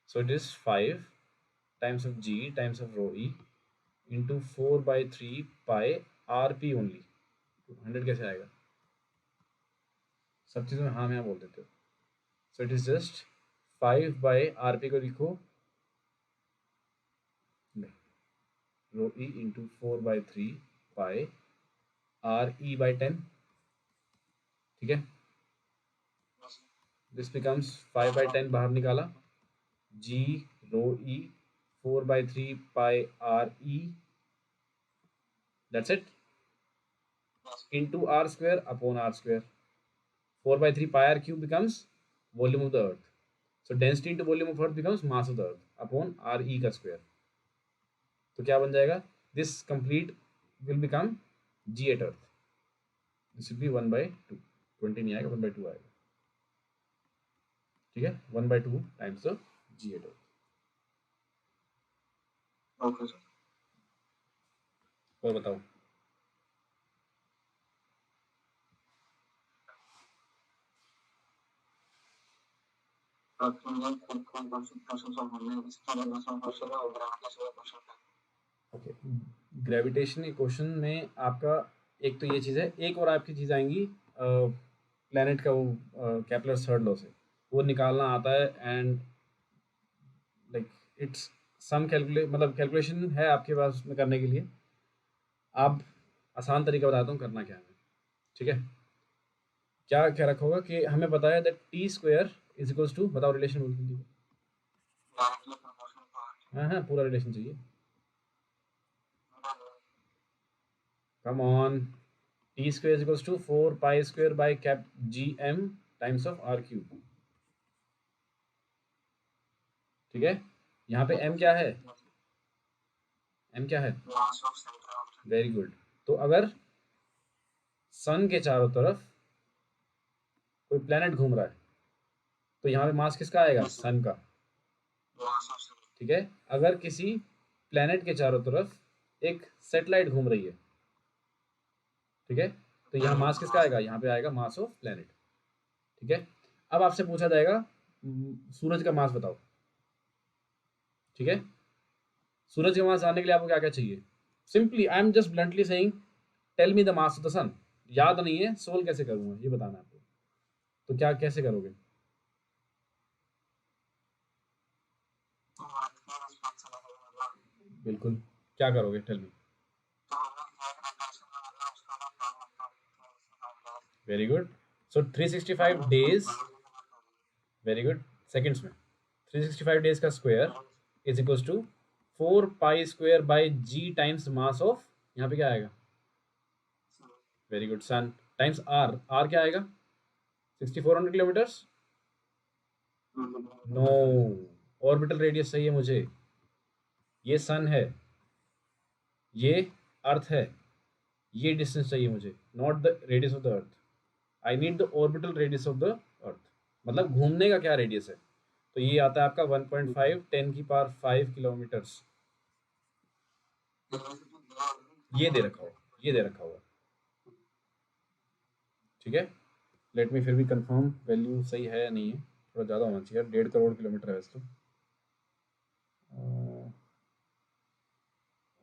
So it is 5 times of G times of rho E into 4 by 3 pi R P only. 100 कैसे आएगा, सब चीज़ों में हाँ मैं बोल देते हो। So it is just 5 by R P को लिखो rho E into 4 by 3 pi R E by 10। ठीक है, दिस बिकम्स 5 by 10 बाहर निकाला, G rho E 4 by 3 pi R E, that's it, into R square upon R square. 4 by 3 pi r cube becomes volume of the earth, so density into volume of earth becomes mass of the earth upon r e का स्क्वायर। तो क्या बन जाएगा, this complete will become g at earth, this will be 1/2, 20 नहीं आएगा, 1/2 आएगा। ठीक है, 1/2 times the g at earth. Okay sir, और बताओ। ओके, ग्रेविटेशन के क्वेश्चन में आपका एक तो ये चीज़ है, एक और आपकी चीज़ आएंगी प्लैनेट का वो केपलर थर्ड लॉ से वो निकालना आता है, एंड लाइक इट्स सम मतलब कैलकुलेशन है आपके पास में करने के लिए। आप आसान तरीका बताता हूँ करना क्या है। ठीक है, क्या क्या रखा होगा कि हमें बताया that T square is equals to, बताओ रिलेशन बोल दीजिए। हाँ हाँ, पूरा रिलेशन चाहिए, come on. T square is equals to 4 pi square by cap G M times of R cube. ठीक है, यहाँ पे एम क्या है, एम क्या है, वेरी गुड। तो अगर सन के चारों तरफ कोई प्लेनेट घूम रहा है तो यहाँ पे मास किसका आएगा, सन का। ठीक है, अगर किसी प्लेनेट के चारों तरफ एक सैटेलाइट घूम रही है, ठीक है, तो यहाँ मास किसका आएगा, यहाँ पे आएगा मास ऑफ प्लेनेट। ठीक है, अब आपसे पूछा जाएगा सूरज का मास बताओ। ठीक है, सूरज का मास जानने के लिए आपको क्या क्या चाहिए, simply I am just bluntly saying tell me the mass of the sun. याद नहीं है, सोल्व कैसे करूंगा ये बताना है आपको, तो क्या कैसे करोगे। बिल्कुल, क्या करोगे, tell me. Very good, so 365 days, very good, seconds में 365 डेज का square is equal to 4 pi square by G times mass of, यहाँ पे क्या आएगा, very good, sun, times R, R क्या आएगा 6400 किलोमीटर्स, नो, ऑर्बिटल रेडियस चाहिए मुझे, ये सन है, ये अर्थ है, ये डिस्टेंस चाहिए मुझे, not the radius of the earth, I need the orbital radius of the अर्थ, मतलब घूमने का क्या रेडियस है, तो ये आता है आपका 1.5 10 की पावर 5 किलोमीटर्स, ये दे रखा हुआ, ये दे रखा हुआ, ठीक है। लेट मी फिर भी कंफर्म वैल्यू सही है या नहीं है, थोड़ा ज़्यादा होना चाहिए, 1.5 करोड़ किलोमीटर है वैसे तो,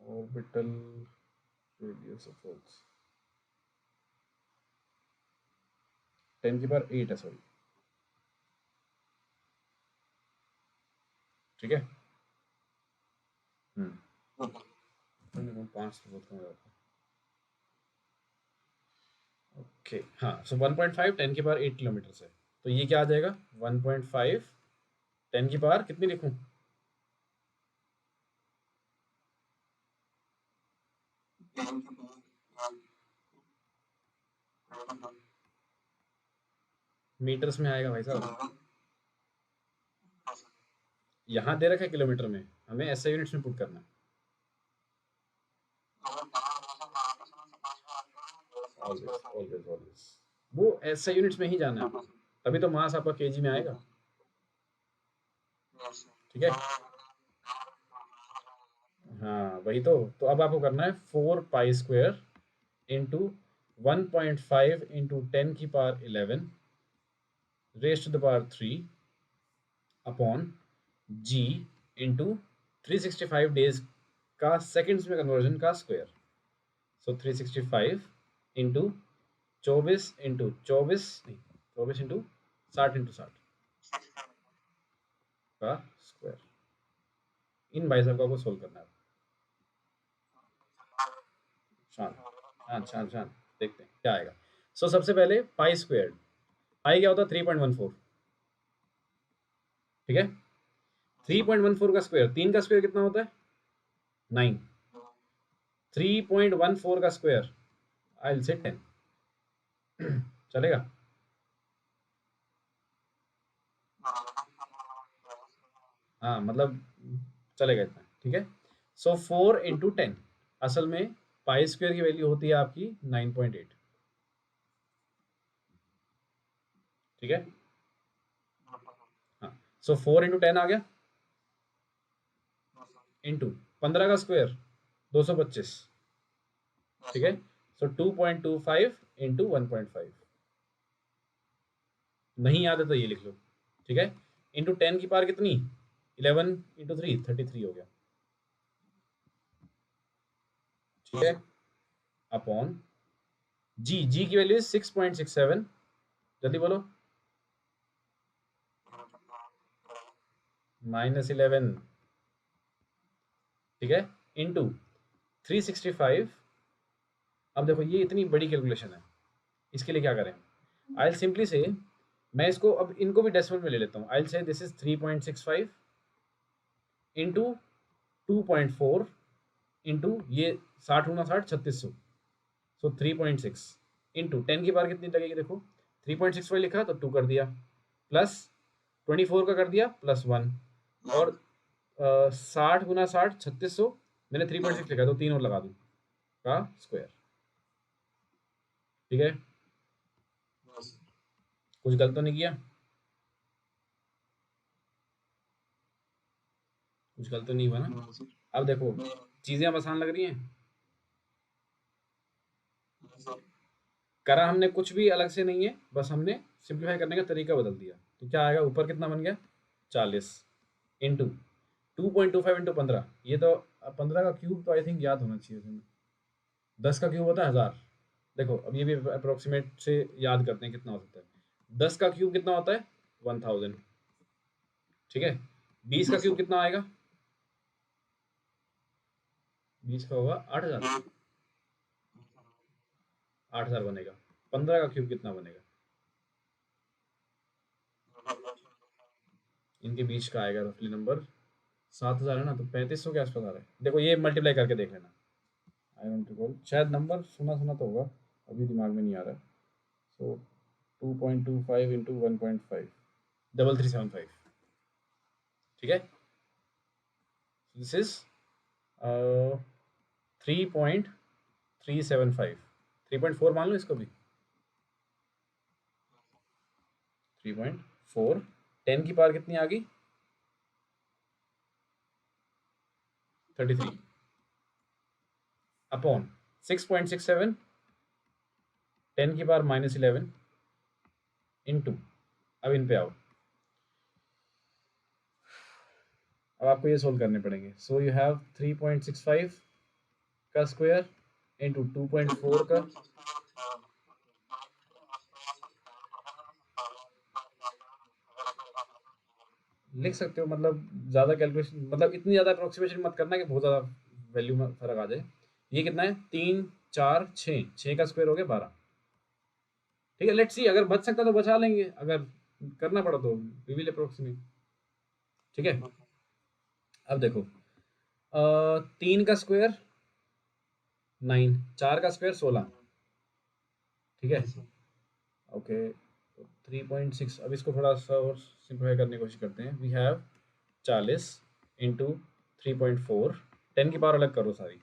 ऑर्बिटल रेडियस ऑफ अर्थ 10 की पावर 8 है, सॉरी, ठीक है। 5 तो बहुत कम हो जाता है, ओके, हाँ, सो 1.5 10 की पावर 8 किलोमीटर है, तो ये क्या आ जाएगा 1.5 10 की पावर कितनी लिखूं, मीटर्स में आएगा भाई साहब, यहाँ दे रखा है किलोमीटर में, हमें ऐसे यूनिट्स में पुट करना है, ऑलवेज ऑलवेज ऑलवेज, वो ऐसे यूनिट्स में ही जाना है, तभी तो मास आपका केजी में आएगा, ठीक है। हाँ वही तो अब आपको करना है 4 पाई स्क्वायर इंटू 1.5 इंटू 10 की power 11 raised to the power 3 upon G into 365 days का सेकेंड्स में कन्वर्जन का स्क्वायर, सो 365 इंटू 24 इंटू 24 नहीं 24 इंटू 60 इंटू 60 का स्क्वायर, इन भाई साहब का आपको सोल्व करना है, शांत, शांत शांत शांत, देखते हैं क्या आएगा। सो सबसे पहले पाई स्क्वायर, पाई क्या होता है 3.14, ठीक है, 3.14 का स्क्वायर, 3 का स्क्वायर कितना होता है 9, 3.14 का स्क्वायर आई विल से 10, चलेगा, हाँ मतलब चलेगा इतना, ठीक है। सो 4 इंटू 10, असल में पाई स्क्वायर की वैल्यू होती है आपकी 9.8, ठीक है, हाँ, सो 4 इंटू 10 आ गया, इंटू 15 का स्क्वायर 225, ठीक है, सो 2.25 इंटू 1.5, नहीं याद है तो ये लिख लो, ठीक है, इंटू 10 की पावर कितनी 11 इंटू 3 33 हो गया, ठीक है, अपॉन जी, जी की वैल्यू 6.67, जल्दी बोलो, -11, ठीक है, इंटू 365, अब देखो ये इतनी बड़ी कैलकुलेशन है, इसके लिए क्या करें, आई सिंपली से, मैं इसको अब इनको भी डेसिमल में ले लेता हूँ, आई से दिस इज 3.65 इंटू 2.4 इंटू ये 60 × 60 3600, सो 3.6 इंटू 10 की पावर कितनी लगेगी देखो, 3.65 लिखा तो 2 कर दिया, प्लस 24 का कर दिया प्लस 1, और 60 × 60 3600, मैंने 3.6 लिखा तो 3 और लगा दूँ का स्क्वायर, ठीक है, कुछ गलत तो नहीं किया, कुछ गलत तो नहीं हुआ ना, अब देखो चीज़ें अब आसान लग रही हैं, करा हमने कुछ भी अलग से नहीं है, बस हमने सिंप्लीफाई करने का तरीका बदल दिया, तो क्या आएगा ऊपर कितना बन गया 40 इंटू 2.25 इंटू 15, ये तो 15 का क्यूब तो आई थिंक याद होना चाहिए तुम्हें, 10 का क्यूब होता है 1000, देखो अब ये भी अप्रोक्सीमेट से याद करते हैं कितना हो सकता है, 10 का क्यूब कितना होता है 1000, ठीक है, 20 का क्यूब कितना आएगा, 20 का होगा 8000, 8000 बनेगा, 15 का क्यूब कितना बनेगा, इनके बीच का आएगा रफली नंबर 7,000 है ना, तो 3500 के आसपास आ रहा है। देखो ये मल्टीप्लाई करके देख लेना। आई वांट टू कॉल, शायद नंबर सुना सुना तो होगा, अभी दिमाग में नहीं आ रहा। सो 2.25 इंटू 1.5, 3375। ठीक है, दिस इज 3.375, 3.4 मान लो इसको भी, 3.4। 10 की पावर कितनी आ गई? 33 अपॉन 6.67, 10 की पावर -11 इंटू, अब इन पे आओ, अब आपको ये सोल्व करने पड़ेंगे। सो यू हैव 3.65 का स्क्वायर इंटू 2.4 का, लिख सकते हो, मतलब ज़्यादा कैलकुलेशन, मतलब इतनी ज़्यादा अप्रोक्सीमेशन मत करना कि बहुत ज़्यादा वैल्यू में फ़र्क आ जाए। ये कितना है? 3 4 6, 6 का स्क्वायर हो गया 12। ठीक है, लेट्स सी, अगर बच सकता तो बचा लेंगे, अगर करना पड़ा तो वी विल अप्रोक्सीमेट। ठीक है, अब देखो 3 का स्क्वायर 9, 4 का स्क्वायर 16। ठीक है, ओके, 3.6। अब इसको थोड़ा सा और सिंप्लीफाई करने की कोशिश करते हैं। वी हैव 40 इंटू 3.4, 10 की पावर अलग करो सारी,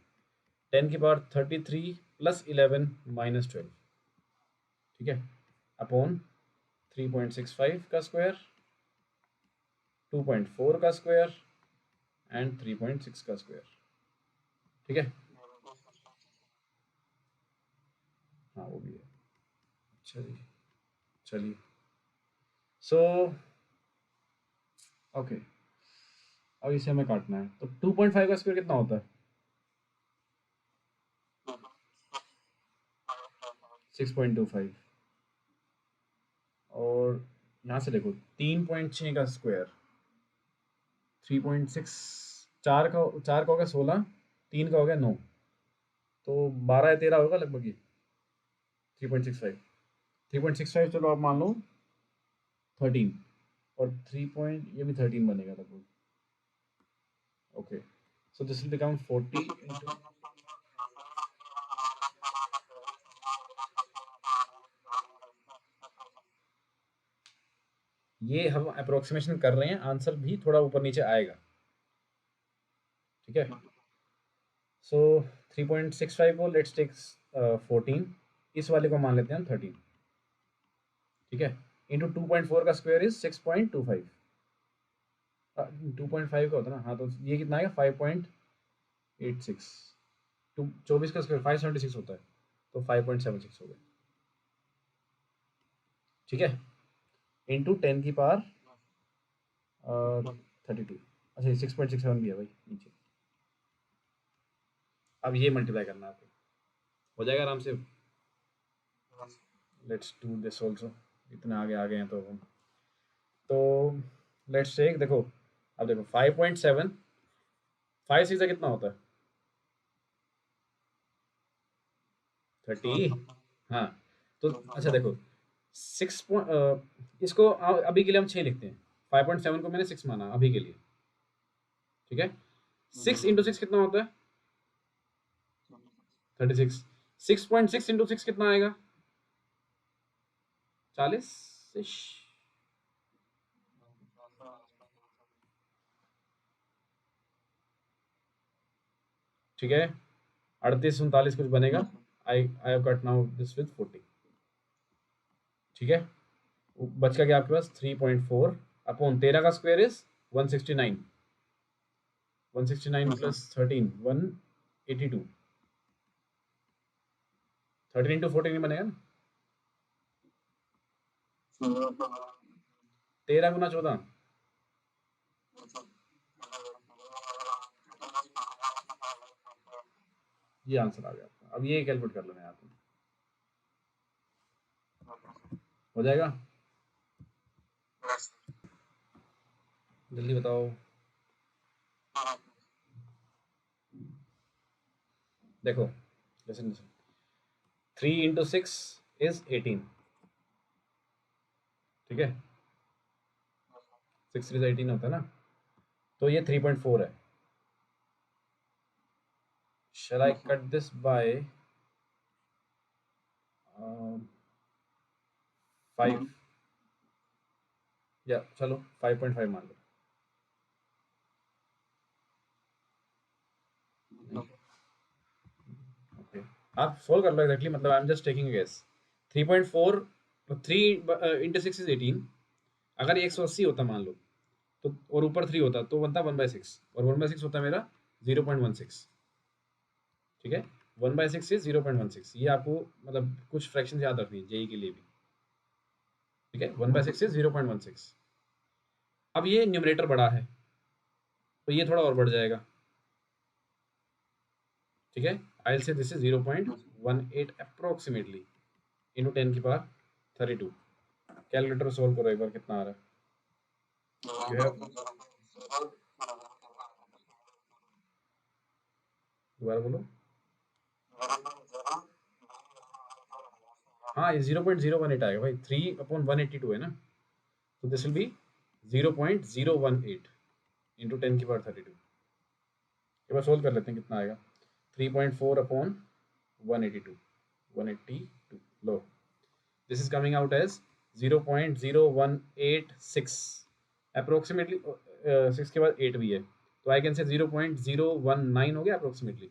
10 की पावर 33 प्लस 11 माइनस 12। ठीक है, अपॉन 3.65 का स्क्वायर, 2.4 का स्क्वायर एंड 3.6 का स्क्वायर। ठीक है, हाँ वो भी है। चलिए चलिए, सो ओके, अब इसे हमें काटना है, तो 2.5 का स्क्वायर कितना होता है? 6.25। और यहाँ से देखो 3.6 का स्क्वायर 3.6, 4 का हो गया 16, 3 का हो गया 9, तो 12 या 13 होगा लगभग ये 3.65। 3.65 चलो आप मान लो 13, और 3 पॉइंट ये भी 13 बनेगा लगभग। Okay, so this will become 40 into, ये हम अप्रोक्सीमेशन कर रहे हैं, आंसर भी थोड़ा ऊपर नीचे आएगा। ठीक है, सो 3.65 को लेट्स टेक 14, इस वाले को मान लेते हैं हम 13। ठीक है, इंटू 2.4 का स्क्वायर इज 6.25, 2.5 का होता है ना, हाँ, तो ये कितना आएगा? 5.86। 24 का स्क्वायर 576 होता है, तो 5.76 हो गया। ठीक है, इंटू 10 की पावर 32, अच्छा 6.67 भी है भाई नीचे। अब ये मल्टीप्लाई करना है आपको, हो जाएगा आराम से। लेट्स डू दिस ऑल्सो, इतना आगे आ गए हैं तो हम, तो लेट्स टेक, देखो अब देखो 5.7, 5 सीधा कितना होता है? 30। हाँ, तो अच्छा देखो 6 इसको अभी के लिए हम 6 लिखते हैं, 5.7 को मैंने 6 माना अभी के लिए। ठीक है, 6 इंटू 6 कितना होता है? 36। 6.6 इंटू 6 कितना आएगा? 40। ठीक है, 38 39 कुछ बनेगा। I have cut now this with 40। ठीक है, बच का क्या आपके पास? 3.4 अपॉन 13 का स्क्वायर इज 169, 169 प्लस 13 182, 13 इंटू 14 नहीं बनेगा ना? 13 गुना 14, ये आंसर आ गया आपका। अब ये कैलकुलेट कर लेना है आपको, हो जाएगा। जल्दी बताओ। देखो लिसन लिसन, 3 इंटू 6 इज 18। ठीक है, 6 3 18 होता है ना, तो ये 3.4 है. Shall I cut this by 5? या चलो 5.5 मान लो. ओके, आप सोल्व कर लो एग्जैक्टली. मतलब I am just taking guess. 3.4 3 × 6 is 18. अगर ये 180 होता मान लो, तो और ऊपर 3 होता तो बनता 1/6, और 1/6 होता मेरा 0.16. ठीक है, 1/6 इज 0.16. ये आपको मतलब कुछ फ्रैक्शन याद रखनी है जेई के लिए भी. ठीक है, 1/6 इज 0.16. अब ये न्यूमरेटर बड़ा है तो ये थोड़ा और बढ़ जाएगा. ठीक है, आई विल से this is 0.18 approximately into 10⁻32. Calculator solve करो एक बार, कितना आ रहा है. You have- दोबारा बोलो. हाँ, ये 0.018 आएगा भाई. 3/182 है ना, तो दिस विल बी 0.018 इंटू 10⁻32. एक बार सोल्व कर लेते हैं कितना आएगा. 3.4/182 182 लो. This is coming out as 0.0186 approximately. 6 के बाद 8 भी है, तो आई कैन से 0.019 हो गया approximately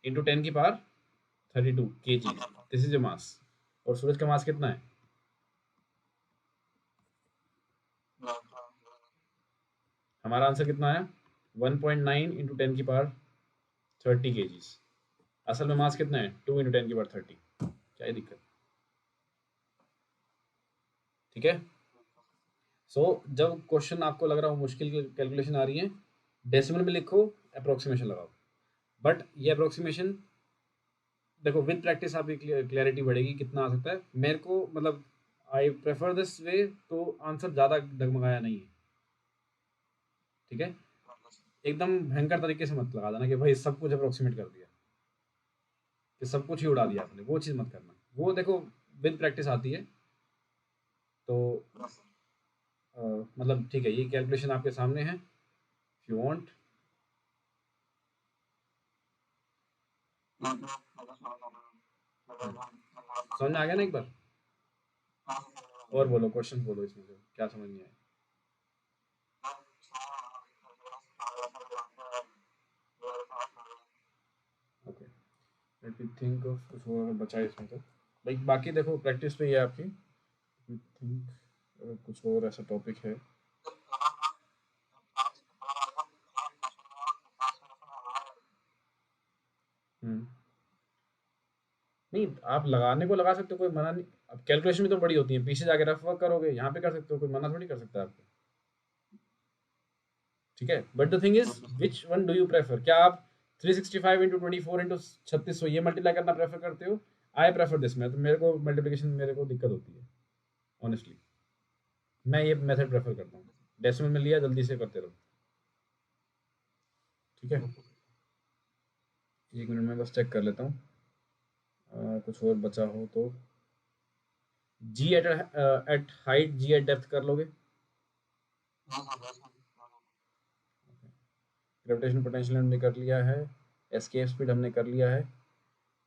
into 10⁻32 kg. This is mass. और सूरज का मास कितना है? हमारा आंसर कितना है? 1.9 इंटू 10⁻30 kg. असल में मास कितना है? 2 इंटू 10⁻30. क्या है दिक्कत? ठीक है. सो जब क्वेश्चन आपको लग रहा हो मुश्किल की कैलकुलेशन आ रही है, डेसिमल में लिखो, अप्रोक्सीमेशन लगाओ. बट ये अप्रोक्सीमेशन देखो, विद प्रैक्टिस आपकी क्लैरिटी बढ़ेगी कितना आ सकता है. मेरे को मतलब आई प्रेफर दिस वे, तो आंसर ज़्यादा डगमगाया नहीं है. ठीक है, एकदम भयंकर तरीके से मत लगा देना कि भाई सब कुछ अप्रोक्सीमेट कर दिया, कि सब कुछ ही उड़ा दिया आपने. वो चीज़ मत करना. वो देखो विद प्रैक्टिस आती है. तो मतलब ठीक है, ये कैलकुलेशन आपके सामने है. If you want. समझ में आ गया ना एक बार? और बोलो, क्वेश्चन बोलो इसमें से क्या समझ नहीं आया. Okay, let me think of कुछ और अगर बचा है इसमें तो. लाइक बाकी देखो प्रैक्टिस पे ही है आपकी. थिंक कुछ और ऐसा टॉपिक है. हम्म. नहीं, आप लगाने को लगा सकते हो, कोई मना नहीं. अब कैलकुलेशन भी तो बड़ी होती है, पीछे जाके रफ वर्क करोगे, यहाँ पे कर सकते हो, कोई मना थोड़ी कर सकता है आपको. ठीक है, but the thing is which one do you prefer. क्या आप 365 इंटू 24 इंटू 3600 ये मल्टीप्लाई करना प्रेफर करते हो? I prefer this. में तो मेरे को मल्टीप्लिकेशन मेरे को दिक्कत होती है ऑनेस्टली. मैं ये मेथड प्रेफर करता हूँ. डेसिमल में लिया, जल्दी से करते रहो. ठीक है, एक मिनट में बस चेक कर लेता हूँ कुछ और बचा हो तो. G at height, G at depth कर लोगे. ग्रेविटेशन पोटेंशियल हमने कर लिया है. एस्केप स्पीड हमने कर लिया है.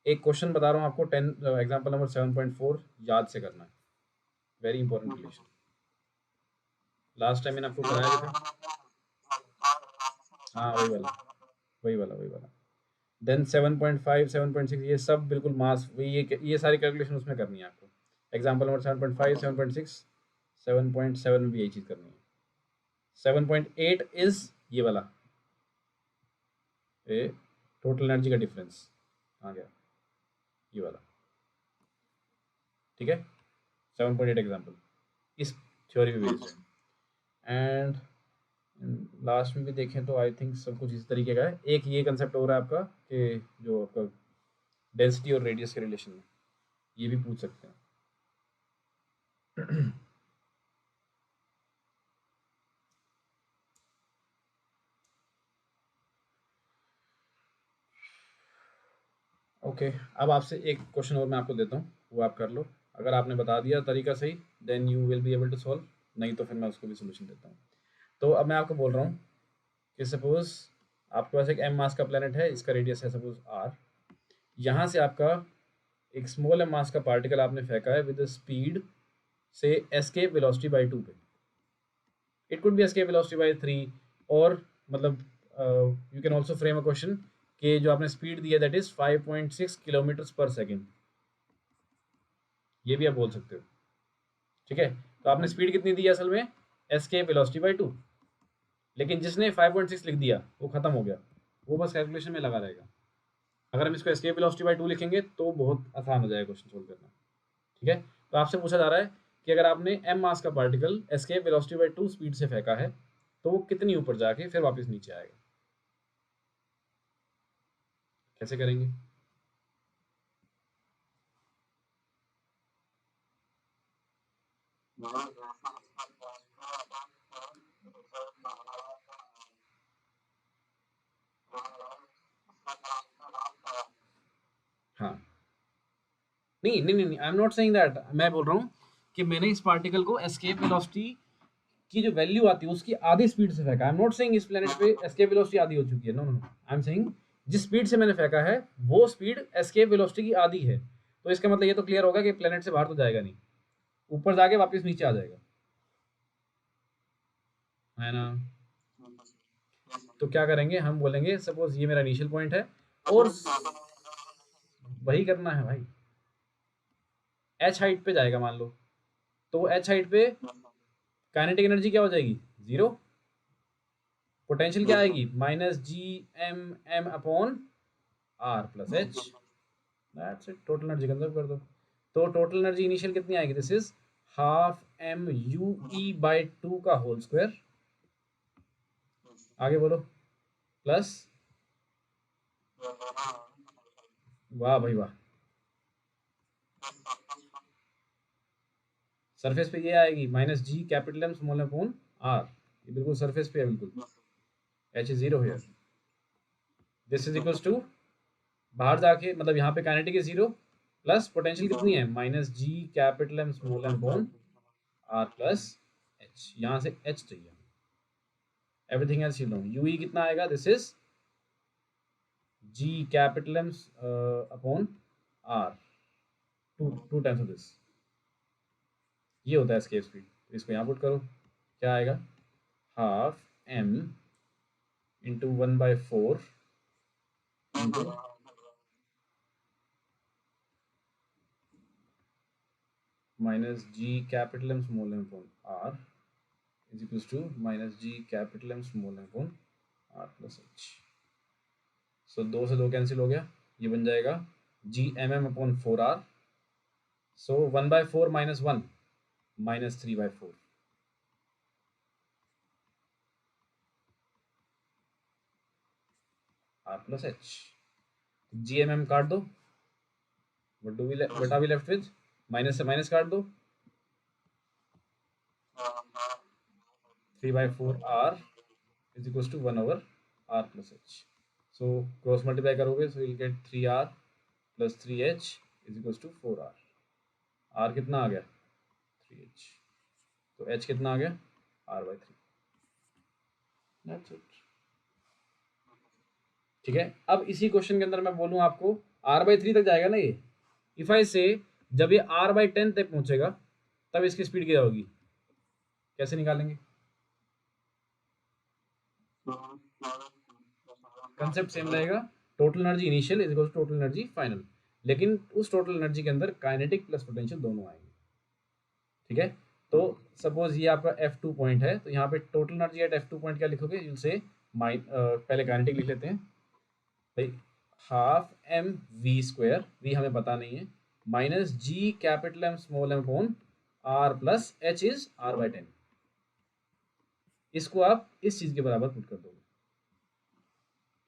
एक क्वेश्चन बता रहा हूँ आपको, 10 एग्जाम्पल नंबर 7.4 याद से करना है. Very important relation. Last time मैंने आपको कराया भी था. हाँ, वही वाला, वही वाला, वही वाला. देन 7.5 7.6 ये सब बिल्कुल मास वही, ये सारी कैलकुलेशन उसमें करनी है आपको. एग्जाम्पल नंबर 7.5 7.6 7.7 में भी यही चीज़ करनी है. 7.8 इज ये वाला, ये टोटल एनर्जी का डिफरेंस आ गया, ये वाला. ठीक है, 7.8 एग्जाम्पल इस थ्योरी पे बेस्ड है. एंड लास्ट में भी देखें तो आई थिंक सब कुछ इस तरीके का है. एक ये कंसेप्ट हो रहा है आपका कि जो आपका डेंसिटी और रेडियस के रिलेशन में, ये भी पूछ सकते हैं. ओके, अब आपसे एक क्वेश्चन और मैं आपको देता हूँ, वो आप कर लो. अगर आपने बता दिया तरीका सही, then you will be able to solve. नहीं तो फिर मैं उसको भी सोल्यूशन देता हूँ. तो अब मैं आपको बोल रहा हूँ कि सपोज आपके पास एक m मास का प्लेनेट है, इसका रेडियस है सपोज r। यहाँ से आपका एक स्मॉल m मास का पार्टिकल आपने फेंका है विद स्पीड से एस्केप वेलोसिटी बाई 2 पे। It could be escape velocity by 3, और मतलब you can also frame a question कि जो आपने स्पीड दी है दैट इज 5.6 किलोमीटर पर सेकेंड, ये भी आप बोल सकते हो। ठीक है, तो आपने स्पीड कितनी दी है असल में, एस्केप वेलोसिटी बाई 2, लेकिन जिसने 5.6 लिख दिया वो खत्म हो गया, वो बस कैलकुलेशन में लगा रहेगा। अगर हम इसको एस्केप वेलोसिटी बाई 2 लिखेंगे तो बहुत आसान हो जाएगा क्वेश्चन सोल्व करना। ठीक है, तो आपसे पूछा जा रहा है कि अगर आपने m मास का particle escape velocity by 2 speed से फेंका है तो वो कितनी ऊपर जाके फिर वापस नीचे आएगा, कैसे करेंगे? हाँ, नहीं नहीं नहीं, आई एम नॉट सेइंग दैट। मैं बोल रहा हूँ कि मैंने इस पार्टिकल को एस्केप वेलोसिटी की जो वैल्यू आती है उसकी आधी स्पीड से फेंका। आई एम नॉट सेइंग इस प्लेनेट पे एस्केप वेलोसिटी आधी हो चुकी है, no no no, I am saying जिस स्पीड से मैंने फेंका है वो स्पीड एस्केप वेलोसिटी की आधी है। तो इसका मतलब ये तो क्लियर होगा कि प्लेनेट से बाहर तो जाएगा नहीं, ऊपर जाके वापस नीचे आ जाएगा, है ना? तो क्या करेंगे, हम बोलेंगे सपोज ये मेरा इनिशियल पॉइंट है और वही करना है भाई, एच हाइट पे जाएगा मान लो, तो एच हाइट पे काइनेटिक एनर्जी क्या हो जाएगी, जीरो। पोटेंशियल क्या आएगी, minus G M M upon R plus H, that's it. Total energy conserve कर दो, तो टोटल एनर्जी इनिशियल कितनी आएगी, this is half M U E by 2 का होल स्क्वायर, आगे बोलो, प्लस, वाह भाई वाह, सरफेस पे ये आएगी minus G capital M small upon R, ये बिल्कुल सरफेस पे है बिल्कुल, H is zero here, this is equals to, बाहर जाके मतलब यहाँ पे काइनेटिक है जीरो, प्लस पोटेंशियल कितनी है minus G capital M small M upon R plus H, यहाँ से एच चाहिए, everything else you know, U E कितना आएगा, this is G capital M upon R, two times of this, ये होता है एस्केप स्पीड। तो इसको यहाँ पुट करो, क्या आएगा, half M into 1/4 into minus G capital M small M upon R is equals to minus G capital M small M upon R plus H. So दो से दो कैंसिल हो गया, ये बन जाएगा G M M upon 4 R, so 1/4 minus 1 minus 3/4 R plus H. G M M काट दो, what are we left with, minus से माइनस काट दो, 3/4 आर इज इक्वल्स टू 1/आर plus H. So cross multiply करोगे so will get 3 R plus 3 H is equals to 4 R. R कितना आ गया, 3 एच, तो एच कितना आ गया, r/3, दैट्स इट। ठीक है, अब इसी क्वेश्चन के अंदर मैं बोलूँ आपको r/3 तक जाएगा ना ये, इफ आई से जब ये r/10 तक पहुंचेगा तब इसकी स्पीड क्या होगी, कैसे निकालेंगे? कंसेप्ट सेम रहेगा, total energy initial is equal to total energy final, लेकिन उस टोटल एनर्जी के अंदर काइनेटिक प्लस पोटेंशियल दोनों आएंगे। ठीक है, तो सपोज ये आपका F2 पॉइंट है, तो यहाँ पे total energy eight F2 point क्या लिखोगे, यूल से पहले काइनेटिक लिख लेते हैं भाई, half M V square, V हमें पता नहीं है, minus G capital M small M upon R plus H is r/10, इसको आप इस चीज के बराबर पुट कर दोगे।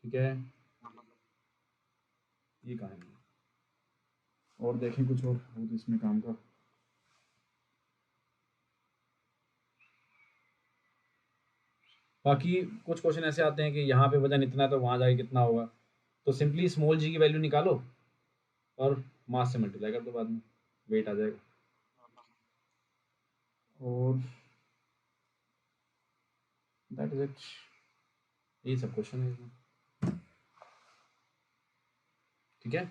ठीक है, ये कहानी है, और देखें कुछ और हो तो इसमें काम का। बाकी कुछ क्वेश्चन ऐसे आते हैं कि यहाँ पे वजन इतना है तो वहाँ जाके कितना होगा, तो सिंपली स्मॉल जी की वैल्यू निकालो और मास से मल्टीप्लाई कर दो, बाद में वेट आ जाएगा। और दैट इज इट, यही सब क्वेश्चन है इसमें। ठीक है,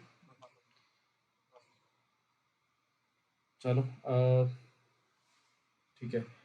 चलो ठीक है।